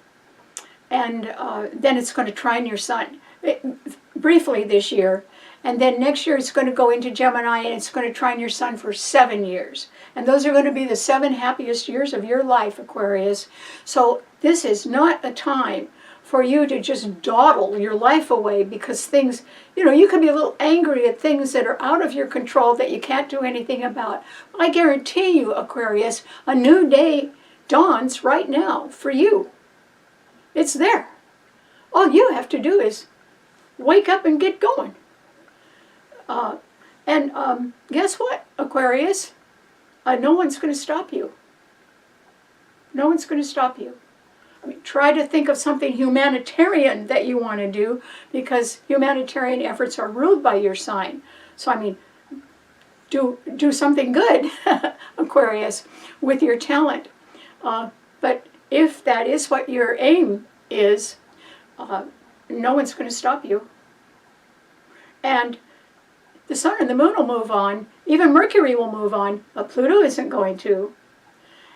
And then it's going to trine your sun briefly this year. And then next year it's going to go into Gemini, and it's going to trine your sun for 7 years. And those are going to be the 7 happiest years of your life, Aquarius. So this is not a time for you to just dawdle your life away because things, you can be a little angry at things that are out of your control that you can't do anything about. I guarantee you, Aquarius, a new day dawns right now for you. It's there. All you have to do is wake up and get going. And guess what, Aquarius? No one's going to stop you. No one's going to stop you. I mean, try to think of something humanitarian that you want to do, because humanitarian efforts are ruled by your sign. So, I mean, do something good, Aquarius, with your talent. But if that is what your aim is, no one's going to stop you. And the sun and the moon will move on. Even Mercury will move on, but Pluto isn't going to.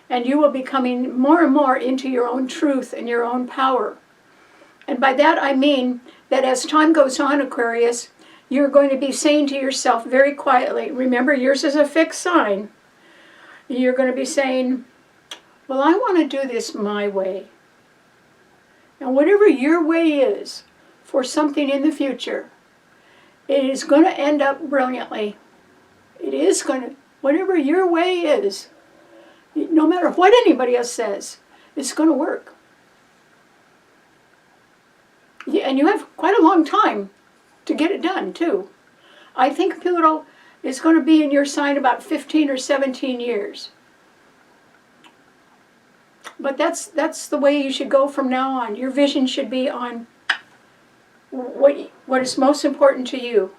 And you will be coming more and more into your own truth and your own power. And by that I mean that as time goes on, Aquarius, you're going to be saying to yourself very quietly, remember yours is a fixed sign, you're going to be saying, well, I want to do this my way. And whatever your way is for something in the future, it is going to end up brilliantly. It is going to, whatever your way is, no matter what anybody else says, it's going to work. Yeah, and you have quite a long time to get it done, too. I think Pluto is going to be in your sign about 15 or 17 years. But that's the way you should go from now on. Your vision should be on what is most important to you.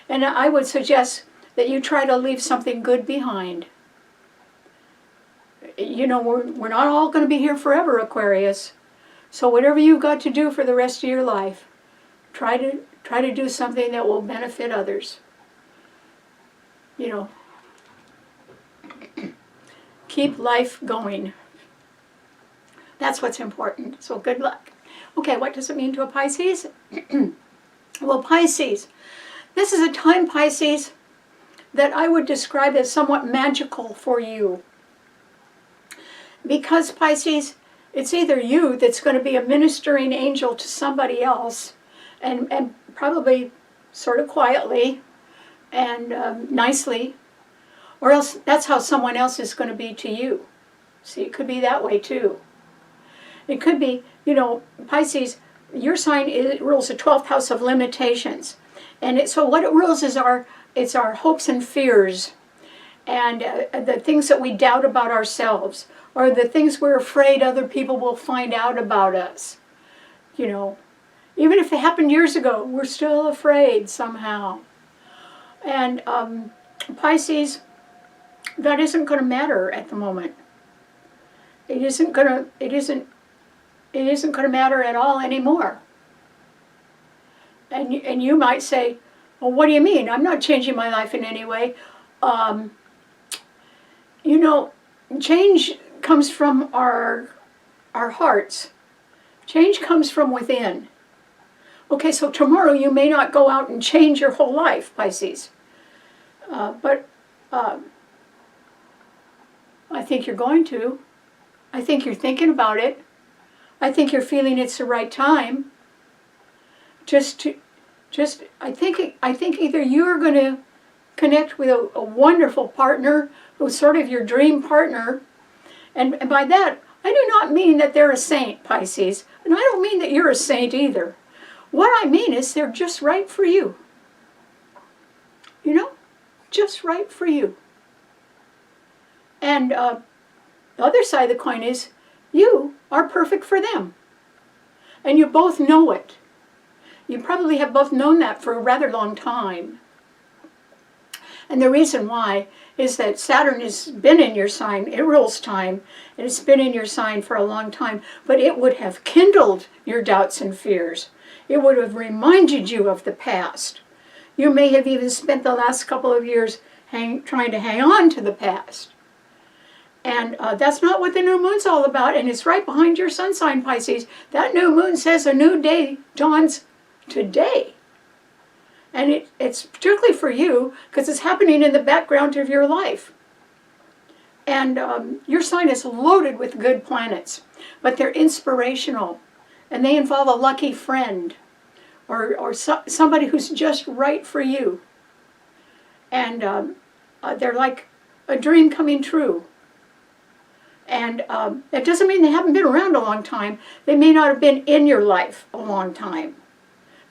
And I would suggest that you try to leave something good behind. You know, we're not all going to be here forever, Aquarius. So whatever you've got to do for the rest of your life, try to do something that will benefit others. You know, keep life going. That's what's important. So good luck. Okay, what does it mean to a Pisces? Well, Pisces, this is a time, Pisces, that I would describe as somewhat magical for you. Because, Pisces, it's either you that's going to be a ministering angel to somebody else, and probably sort of quietly and nicely, or else that's how someone else is going to be to you. See, it could be that way too. It could be, you know, Pisces, your sign rules the 12th house of limitations. And so what it rules is it's our hopes and fears, and the things that we doubt about ourselves, or the things we're afraid other people will find out about us. You know, even if it happened years ago, we're still afraid somehow. And Pisces, that isn't going to matter at the moment. It isn't going to matter at all anymore. And you might say, well, what do you mean? I'm not changing my life in any way. You know, change comes from our hearts. Change comes from within. Okay, so tomorrow you may not go out and change your whole life, Pisces. But I think you're going to. I think you're thinking about it. I think you're feeling it's the right time. I think either you're going to connect with a wonderful partner who's sort of your dream partner, and by that I do not mean that they're a saint, Pisces, and I don't mean that you're a saint either. What I mean is they're just right for you. You know, just right for you. And the other side of the coin is you are perfect for them. And you both know it. You probably have both known that for a rather long time. And the reason why is that Saturn has been in your sign. It rules time, and it's been in your sign for a long time. But it would have kindled your doubts and fears. It would have reminded you of the past. You may have even spent the last couple of years trying to hang on to the past. And that's not what the new moon's all about, and it's right behind your sun sign, Pisces. That new moon says a new day dawns today. And it's particularly for you, because it's happening in the background of your life. And your sign is loaded with good planets, but they're inspirational, and they involve a lucky friend, or somebody who's just right for you. And they're like a dream coming true. And that doesn't mean they haven't been around a long time. They may not have been in your life a long time.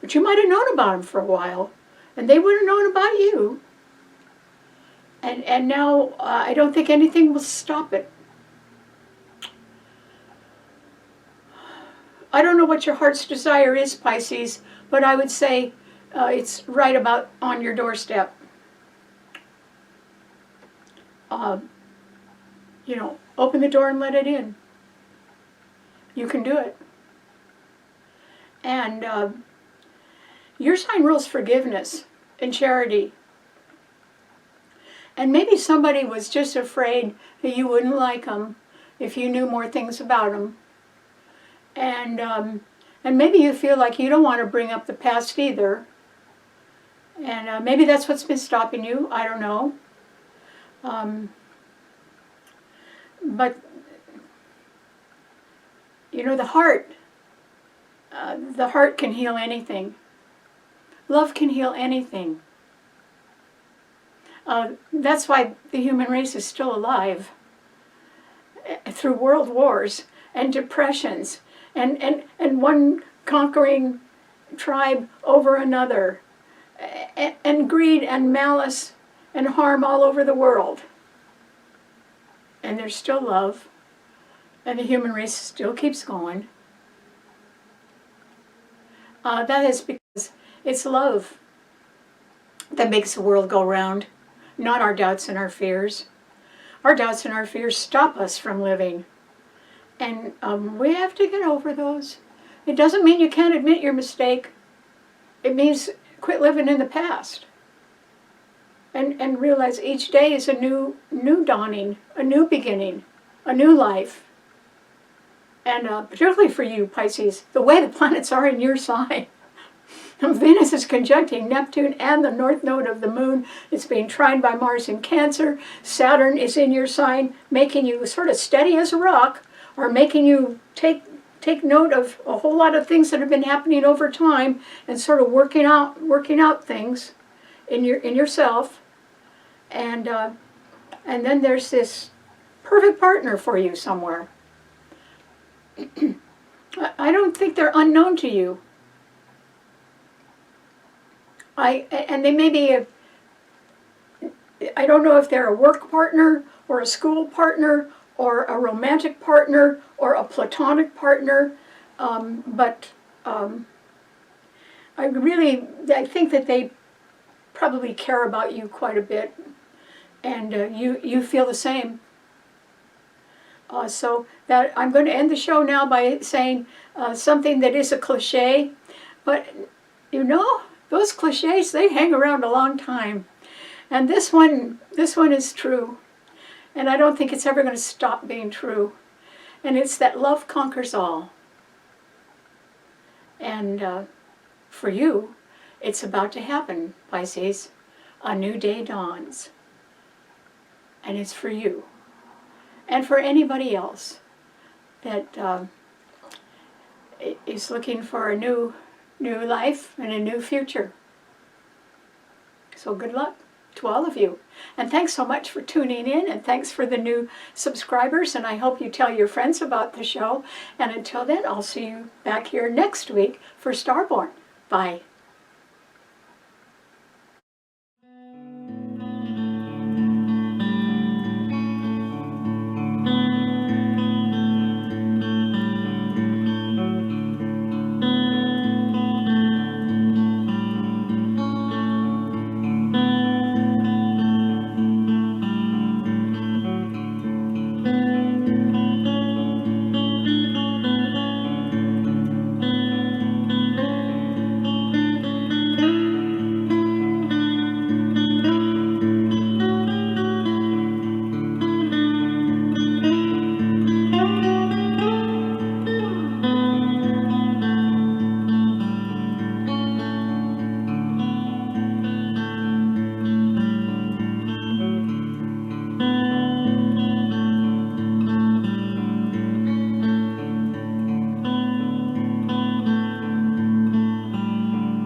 But you might have known about them for a while. And they would have known about you. And now I don't think anything will stop it. I don't know what your heart's desire is, Pisces, but I would say it's right about on your doorstep. You know, open the door and let it in. You can do it. And your sign rules forgiveness and charity. And maybe somebody was just afraid that you wouldn't like them if you knew more things about them. And maybe you feel like you don't want to bring up the past either. And maybe that's what's been stopping you. I don't know. But, you know, the heart can heal anything. Love can heal anything. That's why the human race is still alive. Through world wars and depressions and one conquering tribe over another, and greed and malice and harm all over the world. And there's still love, and the human race still keeps going. That is because it's love that makes the world go round, not our doubts and our fears. Our doubts and our fears stop us from living. And we have to get over those. It doesn't mean you can't admit your mistake. It means quit living in the past. And realize each day is a new dawning, a new beginning, a new life. And particularly for you, Pisces, the way the planets are in your sign. Venus is conjuncting Neptune and the north node of the moon. It's being trine by Mars in Cancer. Saturn is in your sign, making you sort of steady as a rock, or making you take note of a whole lot of things that have been happening over time, and sort of working out things in yourself. And then there's this perfect partner for you somewhere. I don't think they're unknown to you. And they may be I don't know if they're a work partner or a school partner or a romantic partner or a platonic partner, but I think that they probably care about you quite a bit, and you feel the same. So that I'm going to end the show now by saying something that is a cliche, but you know, those cliches, they hang around a long time. And this one is true. And I don't think it's ever going to stop being true. And it's that love conquers all. And for you, it's about to happen, Pisces. A new day dawns. And it's for you. And for anybody else that is looking for a new life and a new future. So good luck to all of you. And thanks so much for tuning in, and thanks for the new subscribers, and I hope you tell your friends about the show. And until then, I'll see you back here next week for STARBORN. Bye.